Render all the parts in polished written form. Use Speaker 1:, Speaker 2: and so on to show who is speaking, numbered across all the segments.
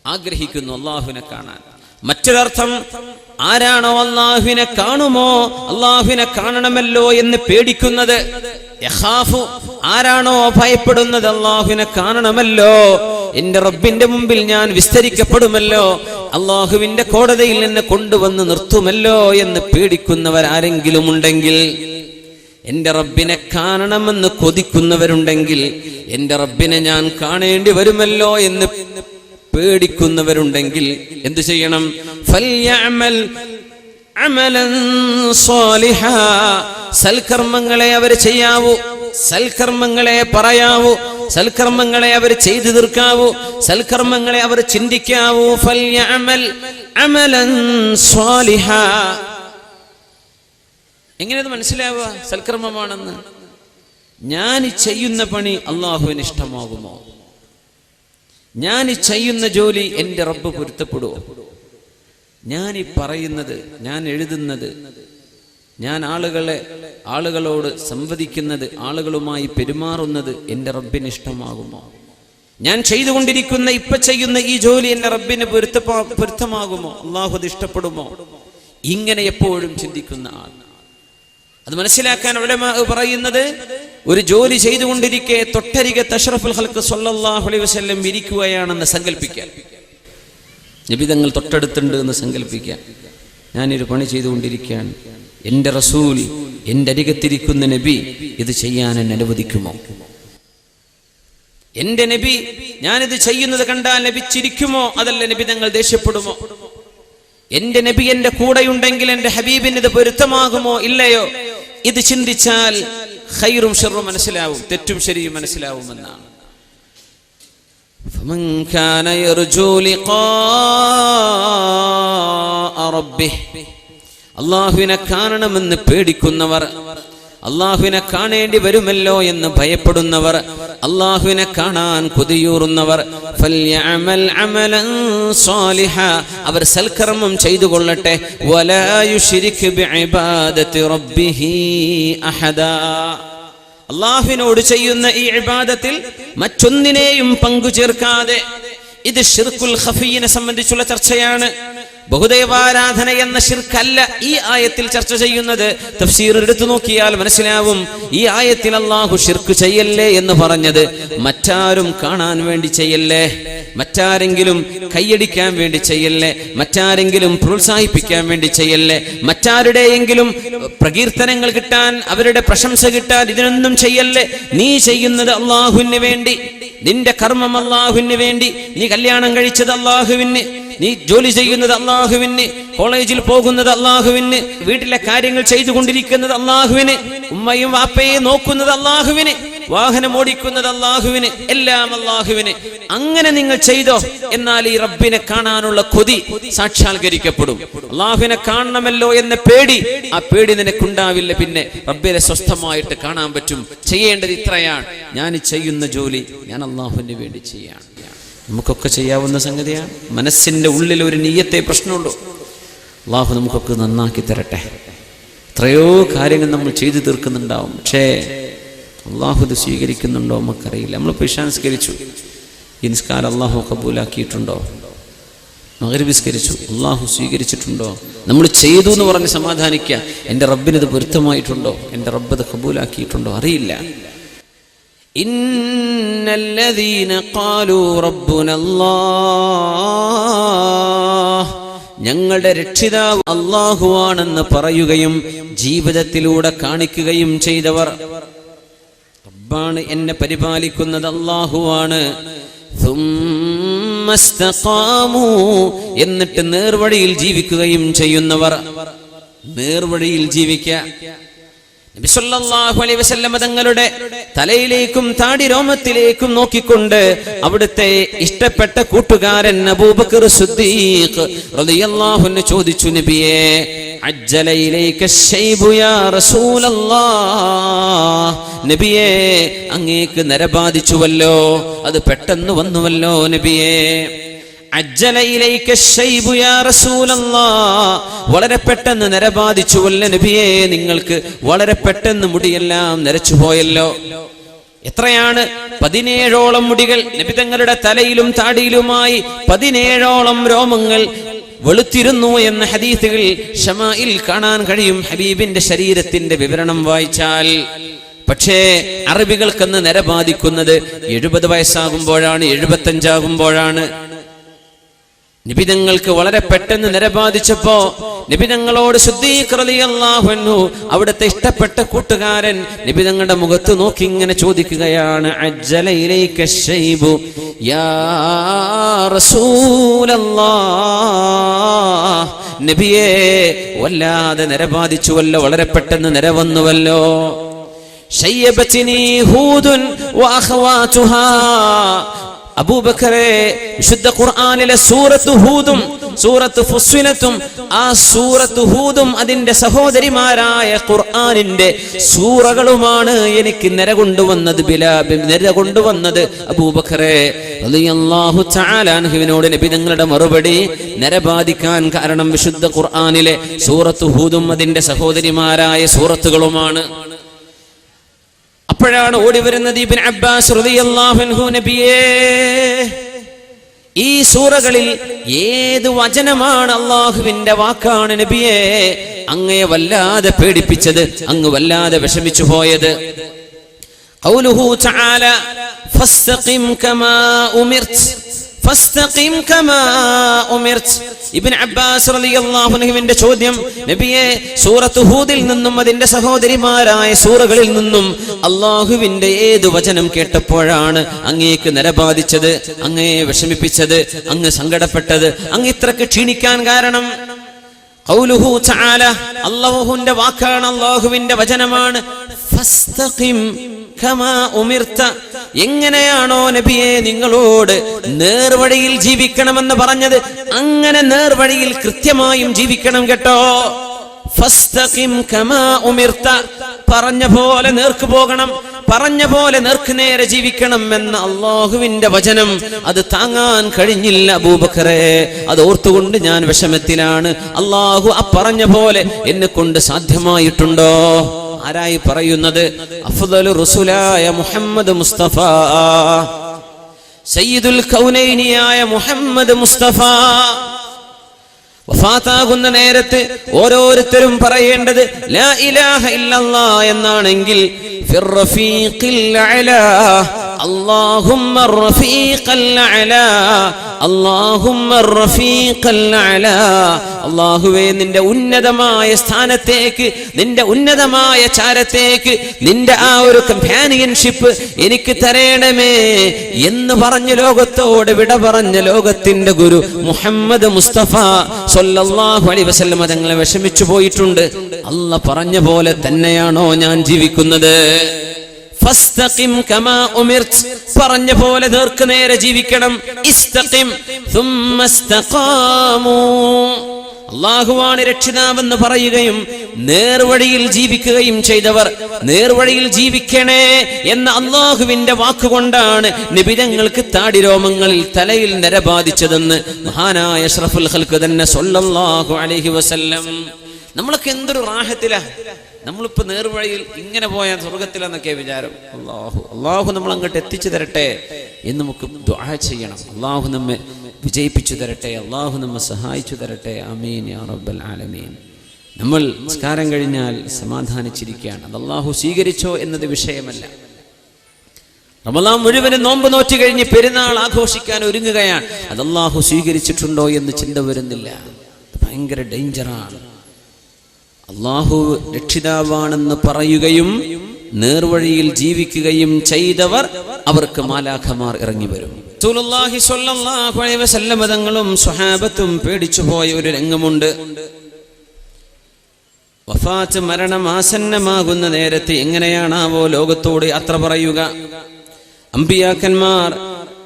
Speaker 1: ആഗ്രഹിക്കുന്നു അള്ളാഹുവിനെ കാണാൻ. മറ്റൊരർത്ഥം, ആരാണോ അള്ളാഹുവിനെ കാണുമോ, അള്ളാഹുവിനെ കാണണമല്ലോ എന്ന് പേടിക്കുന്നത്, യഖാഫു, ആരാണോ ഭയപ്പെടുന്നത് അള്ളാഹുവിനെ കാണണമല്ലോ, എന്റെ റബ്ബിന്റെ മുമ്പിൽ ഞാൻ വിസ്തരിക്കപ്പെടുമല്ലോ, അള്ളാഹുവിന്റെ കോടതിയിൽ എന്നെ കൊണ്ടുവന്ന് നിർത്തുമല്ലോ എന്ന് പേടിക്കുന്നവരാരെങ്കിലും ഉണ്ടെങ്കിൽ, എന്റെ റബ്ബിനെ കാണണമെന്ന് കൊതിക്കുന്നവരുണ്ടെങ്കിൽ, എന്റെ റബ്ബിനെ ഞാൻ കാണേണ്ടി വരുമല്ലോ എന്ന് പേടിക്കുന്നവരുണ്ടെങ്കിൽ എന്തു ചെയ്യണം? ഫൽയഅമൽ അമലൻ സാലിഹാ, സൽക്കർമ്മങ്ങളെ അവർ ചെയ്യാവൂ, സൽക്കർമ്മങ്ങളെ പറയാവൂ, സൽക്കർമ്മങ്ങളെ അവർ ചെയ്തു തീർക്കാവൂ, സൽക്കർമ്മങ്ങളെ അവർ ചിന്തിക്കാവൂ. ഫൽയഅമൽ അമലൻ സാലിഹാ. എങ്ങനെയത് മനസ്സിലാവുക സൽക്കർമ്മമാണെന്ന്? ഞാൻ ചെയ്യുന്ന പണി അള്ളാഹുവിന് ഇഷ്ടമാകുമോ? ഞാൻ ചെയ്യുന്ന ജോലി എൻ്റെ റബ്ബ് പൊരുത്തപ്പെടുമോ? ഞാൻ പറയുന്നത്, ഞാൻ എഴുതുന്നത്, ഞാൻ ആളുകളോട് സംവദിക്കുന്നത്, ആളുകളുമായി പെരുമാറുന്നത് എൻ്റെ റബ്ബിന് ഇഷ്ടമാകുമോ? ഞാൻ ചെയ്തുകൊണ്ടിരിക്കുന്ന ചെയ്യുന്ന ഈ ജോലി എൻ്റെ റബ്ബിന് പൊരുത്തമാകുമോ? അള്ളാഹു അത് ഇഷ്ടപ്പെടുമോ? ഇങ്ങനെ എപ്പോഴും ചിന്തിക്കുന്ന ആൾ. അത് മനസ്സിലാക്കാൻ ഉലമാ പറയുന്നത്, ഒരു ജോലി ചെയ്തുകൊണ്ടിരിക്കെ തൊട്ടരികെ അഷ്റഫുൽ ഖൽഖ് സ്വല്ലല്ലാഹു അലൈഹി വസല്ലം ഇരിക്കുകയാണെന്ന് സങ്കല്പിക്കാൻ, നബി തങ്ങൾ തൊട്ടടുത്തുണ്ട് എന്ന് സങ്കല്പിക്കാൻ. ഞാനൊരു പണി ചെയ്തുകൊണ്ടിരിക്കുകയാണ്, എൻ്റെ റസൂൽ എൻ്റെ അരികത്തിരിക്കുന്ന നബി ഇത് ചെയ്യാൻ എന്നെ അനുവദിക്കുമോ? എൻ്റെ നബി ഞാനിത് ചെയ്യുന്നത് കണ്ടാൽ നബി ചിരിക്കുമോ? അതല്ല നബി തങ്ങൾ ദേഷ്യപ്പെടുമോ? എൻ്റെ നബി എൻ്റെ കൂടെയുണ്ടെങ്കിൽ എൻ്റെ ഹബീബിന് ഇത് പൊരുത്തമാകുമോ ഇല്ലയോ? ഇത് ചിന്തിച്ചാൽ ഖൈറും ശർറും മനസ്സിലാവും, തെറ്റും ശരിയും മനസ്സിലാവുമെന്നാണ്. ഫമൻ കാന യർജു ലിഖാഅ റബ്ബിഹ്, അല്ലാഹുവിനെ കാണണമെന്ന് പേടിക്കുന്നവർ, അല്ലാഹുവിനെ കാണേണ്ടി വരുമല്ലോ എന്ന് ഭയപ്പെടുന്നവർ, അല്ലാഹുവിനെ കാണാൻ കൊതിയൂറുന്നവർ, ഫൽയഅമൽ അമലൻ സാലിഹാ, അവർ സൽക്കർമ്മം ചെയ്തുകൊള്ളട്ടെ. വലാ യുശ്രിക് ബിഇബാദത്തി റബ്ബിഹി അഹദാ, അല്ലാഹുവിനോട് ചെയ്യുന്ന ഈ ഇബാദത്തിൽ മറ്റൊന്നിനെയും പങ്കു ചേർക്കാതെ. ഇത് ശിർക്കുൽ ഖഫീനെ സംബന്ധിച്ചുള്ള ചർച്ചയാണ്. ബഹുദൈവാരാധന എന്ന ശിർക്കല്ല ഈ ആയത്തിൽ ചർച്ച ചെയ്യുന്നത്. തഫ്സീർ എടുത്തു നോക്കിയാൽ മനസ്സിലാവും, ഈ ആയത്തിൽ അല്ലാഹു ശിർക്ക് ചെയ്യല്ലേ എന്ന് പറഞ്ഞത് മറ്റാരും കാണാൻ വേണ്ടി ചെയ്യല്ലേ, മറ്റാരെങ്കിലും കൈയടിക്കാൻ വേണ്ടി ചെയ്യല്ലേ, മറ്റാരെങ്കിലും പ്രോത്സാഹിപ്പിക്കാൻ വേണ്ടി ചെയ്യല്ലേ, മറ്റാരുടെയെങ്കിലും പ്രകീർത്തനങ്ങൾ കിട്ടാൻ, അവരുടെ പ്രശംസ കിട്ടാൻ ഇതിനൊന്നും ചെയ്യല്ലേ. നീ ചെയ്യുന്നത് അല്ലാഹുവിന് വേണ്ടി, നിന്റെ കർമ്മം അല്ലാഹുവിന് വേണ്ടി, നീ കല്യാണം കഴിച്ചത് അല്ലാഹുവിന്, നീ ജോലി ചെയ്യുന്നത് അല്ലാഹുവിന്, കോളേജിൽ പോകുന്നത് അല്ലാഹുവിന്, വീട്ടിലെ കാര്യങ്ങൾ ചെയ്തുകൊണ്ടിരിക്കുന്നത് അല്ലാഹുവിന്, ഉമ്മയും വാപ്പയും നോക്കുന്നത് അല്ലാഹുവിന്, വാഹനം ഓടിക്കുന്നത് അല്ലാഹുവിന്, എല്ലാം അല്ലാഹുവിന്. അങ്ങനെ നിങ്ങൾ ചെയ്തോ, എന്നാൽ ഈ റബ്ബിനെ കാണാനുള്ള കൊതി സാക്ഷാത്കരിക്കപ്പെടും. അല്ലാഹുവിനെ കാണണമല്ലോ എന്ന പേടി, ആ പേടി നിനക്കുണ്ടാവില്ല. പിന്നെ റബ്ബിനെ സ്വസ്ഥമായിട്ട് കാണാൻ പറ്റും. ചെയ്യേണ്ടത് ഇത്രയാണ്, ഞാൻ ചെയ്യുന്ന ജോലി ഞാൻ അല്ലാഹുവിന് വേണ്ടി ചെയ്യാണ്. നമുക്കൊക്കെ ചെയ്യാവുന്ന സംഗതിയാണ്. മനസ്സിൻ്റെ ഉള്ളിൽ ഒരു നിയ്യത്തെ പ്രശ്നമുള്ളൂ. അല്ലാഹു നമുക്കൊക്കെ നന്നാക്കി തരട്ടെ. എത്രയോ കാര്യങ്ങൾ നമ്മൾ ചെയ്തു തീർക്കുന്നുണ്ടാവും, പക്ഷേ അല്ലാഹു ഇത് സ്വീകരിക്കുന്നുണ്ടോ നമുക്കറിയില്ല. നമ്മൾ നിസ്കരിച്ചു, ഈ നിസ്കാരം അല്ലാഹു കബൂലാക്കിയിട്ടുണ്ടോ? മഗ്രിബ് നിസ്കരിച്ചു, അല്ലാഹു സ്വീകരിച്ചിട്ടുണ്ടോ? നമ്മൾ ചെയ്തു എന്ന് പറഞ്ഞ് സമാധാനിക്കുക. എൻ്റെ റബ്ബിനത് പൊരുത്തമായിട്ടുണ്ടോ? എൻ്റെ റബ്ബ് അത് കബൂലാക്കിയിട്ടുണ്ടോ? അറിയില്ല. ഇന്നല്ലദീന ഖാലൂ റബ്ബുനല്ലാഹ്, ഞങ്ങളുടെ രക്ഷിതാവ് അല്ലാഹുവാണെന്ന് പറയുകയും ജീവിതത്തിലൂടെ കാണിക്കുകയും ചെയ്തവർ, റബ്ബാണ് എന്നെ പരിപാലിക്കുന്നത്, അല്ലാഹുവാണ്. സുമ്മസ്തഖാമൂ, എന്നിട്ട് നേർവഴിയിൽ ജീവിക്കുകയും ചെയ്യുന്നവർ. നേർവഴിയിൽ ജീവിക്കുക. നബി സല്ലല്ലാഹു അലൈഹി വസല്ലം തങ്ങളുടെ തലയിലേക്കും താടി രോമത്തിലേക്കും നോക്കിക്കൊണ്ട് അവിടുത്തെ ഇഷ്ടപ്പെട്ട കൂട്ടുകാരൻ അബൂബക്കർ സിദ്ദീഖ് റളിയല്ലാഹു അൻഹു ചോദിച്ചു, നബിയേ, അജ്ജല ഇലൈക ശൈബു യാ റസൂലല്ലാഹ്, നബിയേ അങ്ങേക്ക് നരബാധിച്ചുവല്ലോ, അത് പെട്ടെന്ന് വന്നുവല്ലോ നബിയേ. അജ്ജല ഇലൈക ശൈബു യാ റസൂലല്ലാഹ്, വളരെ പെട്ടെന്ന് നരബാധിച്ചുവല്ലോ നബിയേ, നിങ്ങൾക്ക് വളരെ പെട്ടെന്ന് മുടിയെല്ലാം നരച്ചുപോയല്ലോ. എത്രയാണ്? 17ഓളം മുടികൾ നബി തങ്ങളുടെ തലയിലും താടിയിലുമായി 17ഓളം രോമങ്ങൾ വെളുത്തിരുന്നു എന്ന ഹദീസുകൾ ശമായിൽ കാണാൻ കഴിയും. ഹബീബിന്റെ ശരീരത്തിന്റെ വിവരണം വായിച്ചാൽ. പക്ഷേ അറബികൾക്കെന്ന് നര ബാധിക്കുന്നത് 70 വയസ്സാകുമ്പോഴാണ്, 75 ആകുമ്പോഴാണ്. നിബിതങ്ങൾക്ക് വളരെ പെട്ടെന്ന് നര ബാധിച്ചപ്പോ നിബിതങ്ങളോട് സിദ്ദീഖ് റളിയല്ലാഹു അൻഹു അവിടുത്തെ ഇഷ്ടപ്പെട്ട കൂട്ടുകാരൻ നിബിതങ്ങളുടെ മുഖത്ത് നോക്കി ഇങ്ങനെ ചോദിക്കുകയാണ്, അജ്ജല ഇലൈക ശൈബു യാ റസൂലല്ലാഹ്, നബിയേ വല്ലാതെ നര ബാധിച്ചുവല്ലോ, വളരെ പെട്ടെന്ന് നര വന്നുവല്ലോ. ശയ്യബതിനി ഹൂദുൻ വഅഖവാതുഹാ, അബൂബക്കറെ വിശുദ്ധ ഖുർആനിലെ സൂറത്ത് ഹൂദും സൂറത്ത് ഫുസ്സിലത്തും ആ സൂറത്ത് ഹൂദും അതിന്റെ സഹോദരിമാരായ ഖുർആനിന്റെ സൂറകളുമാണ് എനിക്ക് നര കൊണ്ടുവന്നത് അബൂബക്കറെ റളിയല്ലാഹു തആല അൻഹുവിനോട് നബി തങ്ങളുടെ മറുപടി, നര ബാധിക്കാൻ കാരണം വിശുദ്ധ ഖുർആനിലെ സൂറത്ത് ഹൂദും അതിന്റെ സഹോദരിമാരായ സൂറത്തുകളുമാണ്. അപ്പോഴാണ് ഓടി വരുന്നത് ഇബ്നു അബ്ബാസ് റളിയല്ലാഹു അൻഹു, നബിയേ ഈ സൂറകളിൽ ഏത് വചനമാണ് അല്ലാഹുവിന്റെ വാക്കാണ് നബിയേ അങ്ങയെ വല്ലാതെ പേടിപ്പിച്ചത്, അങ്ങ് വല്ലാതെ വിഷമിച്ചു പോയത്? ഖൗലുഹു തആല ഫസ്തഖിം കമാ ഉമിർത് ഫസ്തഖിം കമാ ഉമിർത്. ഇബ്നു അബ്ബാസ് റളിയല്ലാഹു അൻഹുവിന്റെ ചോദ്യം, നബിയെ സൂറത്ത് ഹൂദിൽ നിന്നും അതിന്റെ സഹോദരിമാരായ സൂറകളിൽ നിന്നും അല്ലാഹുവിന്റെ ഏത് വചനം കേട്ടപ്പോഴാണ് അങ്ങേക്ക് നര ബാധിച്ചത്, അങ്ങയെ വിഷമിപ്പിച്ചത്, അങ്ങ് സങ്കടപ്പെട്ടത്, അങ്ങ് ഇത്രക്ക് ക്ഷീണിക്കാൻ കാരണം? ഖൗലുഹു തആല, അല്ലാഹുവിന്റെ വാക്കാണ്, അല്ലാഹുവിന്റെ വചനമാണ്. ഫസ്തഖിം കമാ ഉമിർത, എങ്ങനെയാണോ നബിയെ നിങ്ങളോട് നേർവഴിയിൽ ജീവിക്കണമെന്ന് പറഞ്ഞത് അങ്ങനെ നേർവഴിയിൽ കൃത്യമായും ജീവിക്കണം കേട്ടോ. ഫസ്തഖിം കമാ ഉമിർത, പറഞ്ഞ പോലെ നേർക്ക് പോകണം, പറഞ്ഞ പോലെ നേർക്ക് നേരെ ജീവിക്കണം എന്ന അല്ലാഹുവിന്റെ വചനം അത് താങ്ങാൻ കഴിഞ്ഞില്ല അബൂബക്കറെ. അത് ഓർത്തുകൊണ്ട് ഞാൻ വിഷമത്തിലാണ്. അല്ലാഹു ആ പറഞ്ഞ പോലെ എന്നെ കൊണ്ട് സാധ്യമായിട്ടുണ്ടോ? ആരായി പറയുന്നത്? അഫ്ദലു റസൂലായ മുഹമ്മദ് മുസ്തഫ, സയ്യിദുൽ കൗനൈനിയായ മുഹമ്മദ് മുസ്തഫ. വഫാത്താകുന്ന നേരത്ത് ഓരോരുത്തരും പറയേണ്ടത് ലാ ഇലാഹ ഇല്ലല്ലാഹ് എന്നാണെങ്കിൽ ഫിർ റഫീഖിൽ അഅലാ, അല്ലാഹുമ്മ റഫീഖൽ അഅലാ, അല്ലാഹുമ്മ റഫീഖൽ അഅലാ. അല്ലാഹുവേ നിന്റെ ഉന്നതമായ സ്ഥാനത്തേക്ക്, നിന്റെ ഉന്നതമായ ചാരത്തേക്ക്, നിന്റെ ആ ഒരു കമ്പാനിയൻഷിപ്പ് എനിക്ക് തരേണമേ എന്ന് പറഞ്ഞ ലോകത്തോട് വിട പറഞ്ഞ ലോകത്തിന്റെ ഗുരു മുഹമ്മദ് മുസ്തഫ സല്ലല്ലാഹു അലൈഹി വസല്ലം തങ്ങളെ വിഷമിച്ചു പോയിട്ടുണ്ട്. അല്ലാഹ് പറഞ്ഞ പോലെ തന്നെയാണോ ഞാൻ ജീവിക്കുന്നത്? ഫസ്തഖിം കമാ ഉമിർത്, പറഞ്ഞ പോലെ നേർക്ക് നേരെ ജീവിക്കണം. ഇസ്തഖിം സുമ്മ ഇസ്തഖാമു, അല്ലാഹുവാണ് രക്ഷിതാവെന്ന് പറയുകയും നേർവഴിയിൽ ജീവിക്കുകയും ചെയ്തവർ നേർവഴിയിൽ ജീവിക്കണേ എന്ന അല്ലാഹുവിന്റെ വാക്കുകൊണ്ടാണ് നിബിതങ്ങൾക്ക് താടിരോമങ്ങളിൽ തലയിൽ നര ബാധിച്ചതെന്ന് മഹാനായ അഷ്റഫുൽ ഖൽഖ് തന്നെ സല്ലല്ലാഹു അലൈഹി വസല്ലം. നമ്മളൊക്കെ എന്തൊരു റാഹത്തിലാ, നമ്മളിപ്പോ നേർവഴിയിൽ ഇങ്ങനെ പോയാൽ സ്വർഗത്തിലെന്നൊക്കെ വിചാരം. അള്ളാഹു നമ്മൾ അങ്ങോട്ട് എത്തിച്ചു തരട്ടെ എന്ന് നമുക്ക് ദുആ ചെയ്യണം. അള്ളാഹു നമ്മെ വിജയിപ്പിച്ചു തരട്ടെ, അള്ളാഹു നമ്മെ സഹായിച്ചു തരട്ടെ. ആമീൻ യാ റബ്ബൽ ആലമീൻ. നമ്മൾ നിസ്കാരം കഴിഞ്ഞാൽ സമാധാനിച്ചിരിക്കുകയാണ്. അത് അള്ളാഹു സ്വീകരിച്ചോ എന്നത് വിഷയമല്ല. റമളാൻ മുഴുവനും നോമ്പ് നോറ്റ് കഴിഞ്ഞ് പെരുന്നാൾ ആഘോഷിക്കാൻ ഒരുങ്ങുകയാണ്. അത് അള്ളാഹു സ്വീകരിച്ചിട്ടുണ്ടോ എന്ന് ചിന്ത വരുന്നില്ല. ഭയങ്കര ഡേഞ്ചറാണ്. അള്ളാഹു രക്ഷിതാവാണെന്ന് പറയുകയും നേർവഴിയിൽ ജീവിക്കുകയും ചെയ്തവർ അവർക്ക് മാലാഖമാർ ഇറങ്ങി വരും. റസൂലുള്ളാഹി സ്വല്ലല്ലാഹു അലൈഹി വസല്ലം തങ്ങളും സ്വഹാബത്തും പേടിച്ചു പോയ ഒരു രംഗമുണ്ട്. വഫാത്ത് മരണം ആസന്നമാകുന്ന നേരത്തെ എങ്ങനെയാണാവോ ലോകത്തോട് യാത്ര പറയുക? അമ്പിയാക്കന്മാർ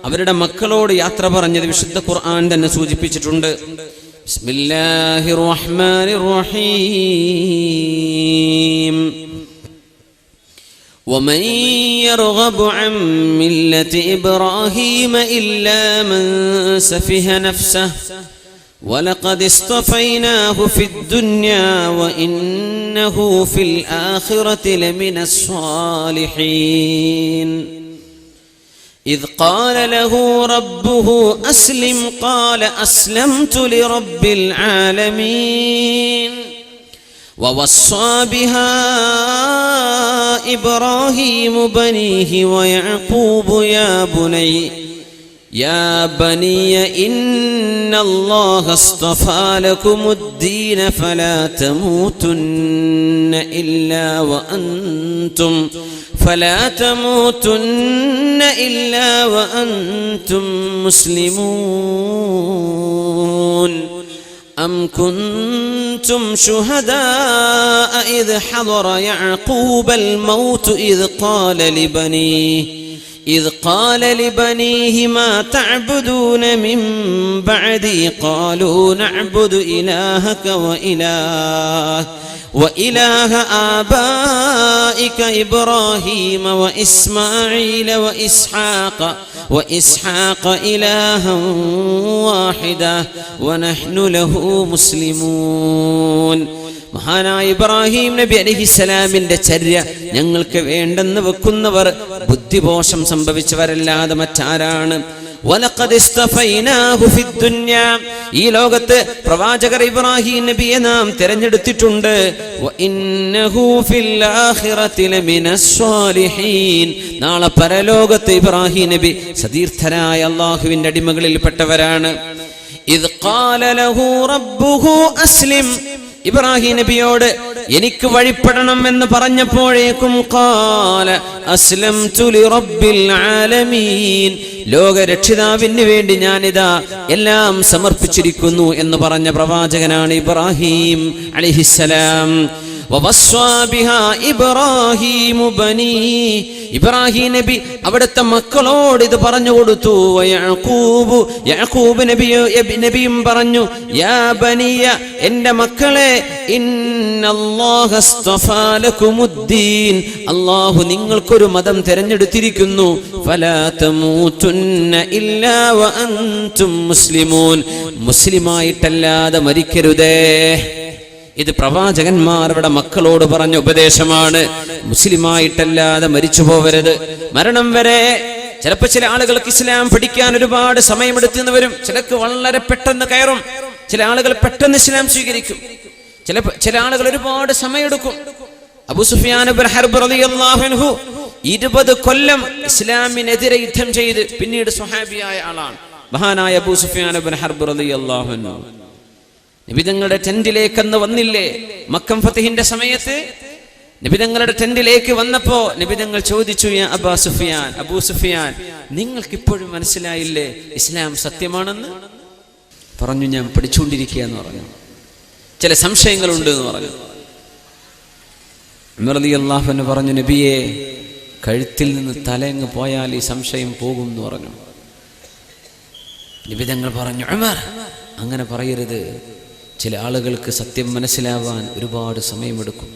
Speaker 1: അവരുടെ മക്കളോട് യാത്ര പറഞ്ഞത് വിശുദ്ധ ഖുർആൻ തന്നെ സൂചിപ്പിച്ചിട്ടുണ്ട്. ബിസ്മില്ലാഹിർ റഹ്മാനിർ റഹീം. ومن يرغب عن ملة إبراهيم إلا من سفه نفسه وَلَقَدِ اصْطَفَيْنَاهُ فِي الدُّنْيَا وَإِنَّهُ فِي الْآخِرَةِ لَمِنَ الصَّالِحِينَ إِذْ قَالَ لَهُ رَبُّهُ أَسْلِمْ قَالَ أَسْلَمْتُ لِرَبِّ الْعَالَمِينَ وَوَصَّى بِهَا إِبْرَاهِيمُ بَنِيهِ وَيَعْقُوبُ يَا بَنِيَّ إِنَّ اللَّهَ اصْطَفَى لَكُمُ الدِّينَ فَلَا تَمُوتُنَّ إِلَّا وَأَنْتُمْ مُسْلِمُونَ أَمْ كُنْتُمْ شُهَدَاءَ إِذْ حَضَرَ يَعْقُوبَ الْمَوْتُ إذ قال لبنيه ما تعبدون من بعدي قالوا نعبد إلهك وإله آبائك إبراهيم وإسماعيل وإسحاق إلها واحدا ونحن له مسلمون. മഹാനായ ഇബ്രാഹിം നബി അലൈഹിസ്സലാമിന്റെ ചര്യ ഞങ്ങൾക്ക് വേണ്ടെന്ന് വെക്കുന്നവർ ബുദ്ധിദോഷം സംഭവിച്ചവരല്ലാതെ മറ്റാരാണ്? വലഖദ് ഇസ്തഫൈനാഹു ഫിദ്ദുനിയ, ഈ ലോകത്ത് പ്രവാചകർ ഇബ്രാഹിം നബിയെ നാം തിരഞ്ഞെടുത്തിട്ടുണ്ട്. വഇന്നഹു ഫിൽ ആഖിറതി ലമിനസ് സ്വാലിഹീൻ, നാളെ പരലോകത്ത് ഇബ്രാഹിം നബി സതീർത്ഥരായ അല്ലാഹുവിന്റെ അടിമകളിൽപ്പെട്ടവരാണ്. ഇദ് ഖാല ലഹു റബ്ബുഹു അസ്ലിം, ഇബ്രാഹിം നബിയോട് എനിക്ക് വഴിപ്പെടണം എന്ന് പറഞ്ഞപ്പോഴേക്കും ഖാല അസ്ലംതു ലിറബ്ബിൽ ആലമീൻ, ലോകരക്ഷിതാവിന് വേണ്ടി ഞാനിതാ എല്ലാം സമർപ്പിച്ചിരിക്കുന്നു എന്ന് പറഞ്ഞ പ്രവാചകനാണ് ഇബ്രാഹിം അലൈഹിസ്സലാം. വവസ്വാ ബിഹാ ഇബ്രാഹീമു ബനീ, ഇബ്രാഹിം നബി അവിടുത്തെ മക്കളോട് ഇത് പറഞ്ഞു കൊടുത്തു. യാക്കൂബ് നബിയും പറഞ്ഞു, യാ ബനിയ, എന്റെ മക്കളെ, ഇന്നല്ലാഹ അസ്തഫാ ലകുമുദ്ദീൻ, അല്ലാഹു നിങ്ങൾക്കൊരു മതം തിരഞ്ഞെടുത്തിരിക്കുന്നു. ഫലാ തമൂതുന്ന ഇല്ലാ വഅൻതും മുസ്ലിമൂൻ, മുസ്ലിമായിട്ടല്ലാതെ മരിക്കരുതേ. ഇത് പ്രവാചകന്മാരുടെ മക്കളോട് പറഞ്ഞ ഉപദേശമാണ്. മുസ്ലിമായിട്ടല്ലാതെ മരിച്ചു പോവരുത്. മരണം വരെ ചിലപ്പോൾ ചില ആളുകൾക്ക് ഇസ്ലാം പഠിക്കാൻ ഒരുപാട് സമയമെടുത്തെന്ന് വരും. ചിലർക്ക് വളരെ പെട്ടെന്ന് കയറും. ചില ആളുകൾ പെട്ടെന്ന് ഇസ്ലാം സ്വീകരിക്കും. ചില ആളുകൾ ഒരുപാട് സമയമെടുക്കും. അബൂ സുഫിയാൻ ഇബ്നു ഹർബ് റളിയല്ലാഹു അൻഹു 20 കൊല്ലം ഇസ്ലാമിനെതിരെ യുദ്ധം ചെയ്ത് പിന്നീട് സ്വഹാബിയായ ആളാണ് മഹാനായ അബൂ സുഫിയാൻ ഇബ്നു ഹർബ് റളിയല്ലാഹു അൻഹു. നബിതങ്ങളുടെ ടെന്റിലേക്ക് അന്ന് വന്നില്ലേ? മക്കം ഫതഹിന്റെ സമയത്ത് നബിതങ്ങളുടെ ടെന്റിലേക്ക് വന്നപ്പോ നബിതങ്ങൾ ചോദിച്ചു, യാ അബൂ സുഫിയാൻ, നിങ്ങൾക്ക് ഇപ്പോഴും മനസ്സിലായില്ലേ ഇസ്ലാം സത്യമാണെന്ന്? പറഞ്ഞു, ഞാൻ പഠിച്ചുകൊണ്ടിരിക്കുക എന്ന് പറഞ്ഞു. ചില സംശയങ്ങളുണ്ട് എന്ന് പറഞ്ഞു. ഉമർ റളിയല്ലാഹു അൻഹു പറഞ്ഞു, നബിയെ, കഴുത്തിൽ നിന്ന് തലയങ്ങ് പോയാൽ ഈ സംശയം പോകും എന്ന് പറഞ്ഞു. നബിതങ്ങൾ പറഞ്ഞു, ഉമർ, അങ്ങനെ പറയരുത്. ചില ആളുകൾക്ക് സത്യം മനസ്സിലാവാൻ ഒരുപാട് സമയമെടുക്കും.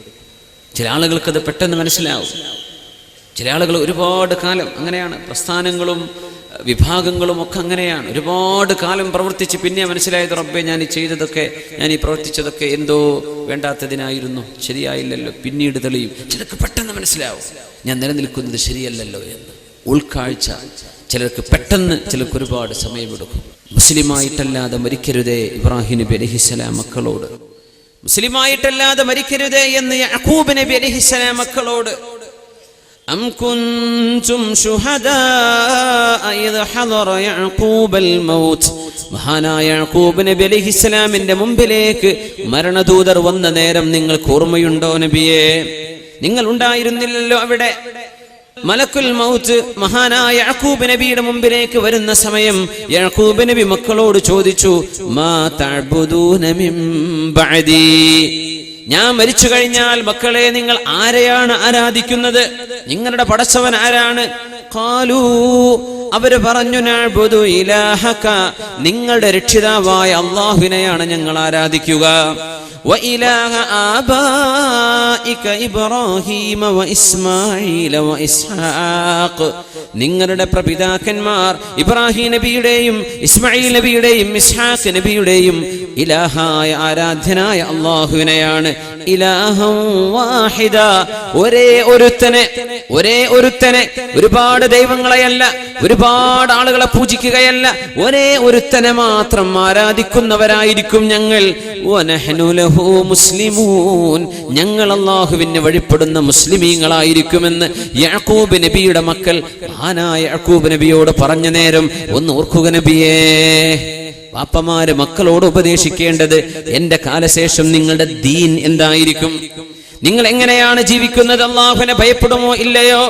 Speaker 1: ചില ആളുകൾക്ക് അത് പെട്ടെന്ന് മനസ്സിലാവും. ചില ആളുകൾ ഒരുപാട് കാലം, അങ്ങനെയാണ് പ്രസ്ഥാനങ്ങളും വിഭാഗങ്ങളും ഒക്കെ അങ്ങനെയാണ്. ഒരുപാട് കാലം പ്രവർത്തിച്ച് പിന്നെ മനസ്സിലായത്, റബ്ബേ, ഞാൻ ഈ പ്രവർത്തിച്ചതൊക്കെ എന്തോ വേണ്ടാത്തതിനായിരുന്നു, ശരിയായില്ലല്ലോ. പിന്നീട് തെളിയും. ചിലർക്ക് പെട്ടെന്ന് മനസ്സിലാവും, ഞാൻ നിലനിൽക്കുന്നത് ശരിയല്ലല്ലോ എന്ന്. ഉൾക്കാഴ്ച ചിലർക്ക് പെട്ടെന്ന്, ചിലർക്ക് ഒരുപാട് സമയമെടുക്കും. മുസ്ലിമായിട്ടല്ലാതെ മരിക്കരുതേ ഇബ്രാഹിം നബി അലൈഹിസ്സലാം മക്കളോട്. മുസ്ലിമായിട്ടല്ലാതെ മരിക്കരുതേ എന്ന് യാക്കൂബ് നബി അലൈഹിസ്സലാം മക്കളോട്. അം കുൻതും ശുഹദാഅ ഇദ് ഹദറ യഅഖൂബൽ മൗത്ത്, മഹാനായ യാക്കൂബ് നബി അലൈഹിസ്സലാമിന്റെ മുമ്പിലേക്ക് മരണദൂതർ വന്ന നേരം നിങ്ങൾക്ക് ഓർമ്മയുണ്ടോ നബിയേ? നിങ്ങൾ ഉണ്ടായിരുന്നില്ലല്ലോ അവിടെ. മലക്കുൽ മൗത്ത് മഹാനായ യാക്കൂബ് നബിയുടെ മുമ്പിലേക്ക് വരുന്ന സമയം യാക്കൂബ് നബി മക്കളോട് ചോദിച്ചു, മാ തഅബുദൂന മിൻ ബഅദി, ഞാൻ മരിച്ചു കഴിഞ്ഞാൽ മക്കളെ നിങ്ങൾ ആരെയാണ് ആരാധിക്കുന്നത്? നിങ്ങളുടെ പടച്ചവൻ ആരാണ്? ഖാലൂ അവര് പറഞ്ഞു നഅ്ബുദു ഇലാഹക, നിങ്ങളുടെ രക്ഷിതാവായ അല്ലാഹുവിനെയാണ് ഞങ്ങൾ ആരാധിക്കുക. وإله آبائك إبراهيم وإسماعيل وإسحاق, നിങ്ങളുടെ പ്രപിതാക്കന്മാർ ഇബ്രാഹിം നബിയുടെയും ഇസ്മായിൽ നബിയുടെയും ഇസ്ഹാഖ് നബിയുടെയും ഇലാഹായ ആരാധ്യനായ അല്ലാഹുവിനെയാണ്. ഇലാഹം വാഹിദ, ഒരേ ഒരുത്തനെ, ഒരുപാട് ദൈവങ്ങളെയല്ല, ഒരുപാട് ആളുകളെ പൂജിക്കുകയല്ല, ഒരേ ഒരുത്തനെ മാത്രം ആരാധിക്കുന്നവരായിരിക്കും ഞങ്ങൾ. വനഹ്നു ലഹു മുസ്ലിമൂൻ, ഞങ്ങൾ അല്ലാഹുവിനെ വഴിപ്പെടുന്ന മുസ്ലിമീങ്ങളായിരിക്കുമെന്ന് യാക്കൂബ് നബിയുടെ മക്കൾ മഹാനായ യാക്കൂബ് നബിയോട് പറഞ്ഞ നേരം ഒന്ന് ഓർക്കുക നബിയേ. വാപ്പമാര് മക്കളോട് ഉപദേശിക്കേണ്ടത്, എന്റെ കാലശേഷം നിങ്ങളുടെ ദീൻ എന്തായിരിക്കും, നിങ്ങൾ എങ്ങനെയാണ് ജീവിക്കുന്നത്, അല്ലാഹുവിനെ ഭയപ്പെടുമോ ഇല്ലയോ?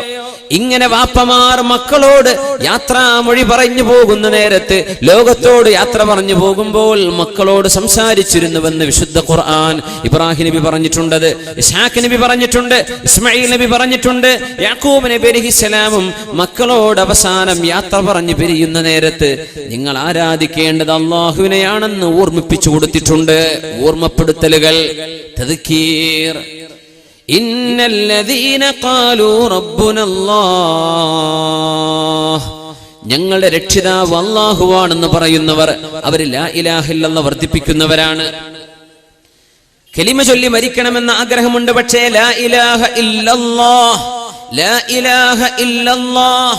Speaker 1: ഇങ്ങനെ വാപ്പമാർ മക്കളോട് യാത്രാമൊഴി പറഞ്ഞു പോകുന്ന നേരത്ത്, ലോകത്തോട് യാത്ര പറഞ്ഞു പോകുമ്പോൾ മക്കളോട് സംസാരിച്ചിരുന്നുവെന്ന് വിശുദ്ധ ഖുർആൻ. ഇബ്രാഹിം നബി പറഞ്ഞിട്ടുണ്ട്, ഇസ്ഹാഖ് നബി പറഞ്ഞിട്ടുണ്ട്, ഇസ്മായിൽ നബി പറഞ്ഞിട്ടുണ്ട്. യാക്കൂബ് നബി അലൈഹിസ്സലാമും മക്കളോട് അവസാനം യാത്ര പറഞ്ഞു പിരിയുന്ന നേരത്ത് നിങ്ങൾ ആരാധിക്കേണ്ടത് അല്ലാഹുവിനെയാണെന്ന് ഓർമ്മിപ്പിച്ചു കൊടുത്തിട്ടുണ്ട്. ഓർമ്മപ്പെടുത്തലുകൾ, തദ്കീർ. ഇന്നല്ലദീന ഖാലൂ റബ്ബുനല്ലാഹ്, ഞങ്ങളുടെ രക്ഷിതാവ് അല്ലാഹുവാണെന്ന് പറയുന്നവർ അവർ ലാ ഇലാഹ ഇല്ലല്ലാഹ് വർദ്ധിപ്പിക്കുന്നവരാണ്. കലിമ ചൊല്ലി മരിക്കണമെന്ന ആഗ്രഹമുണ്ട്, പക്ഷേ ലാ ഇലാഹ ഇല്ലല്ലാഹ്, ലാ ഇലാഹ ഇല്ലല്ലാഹ്,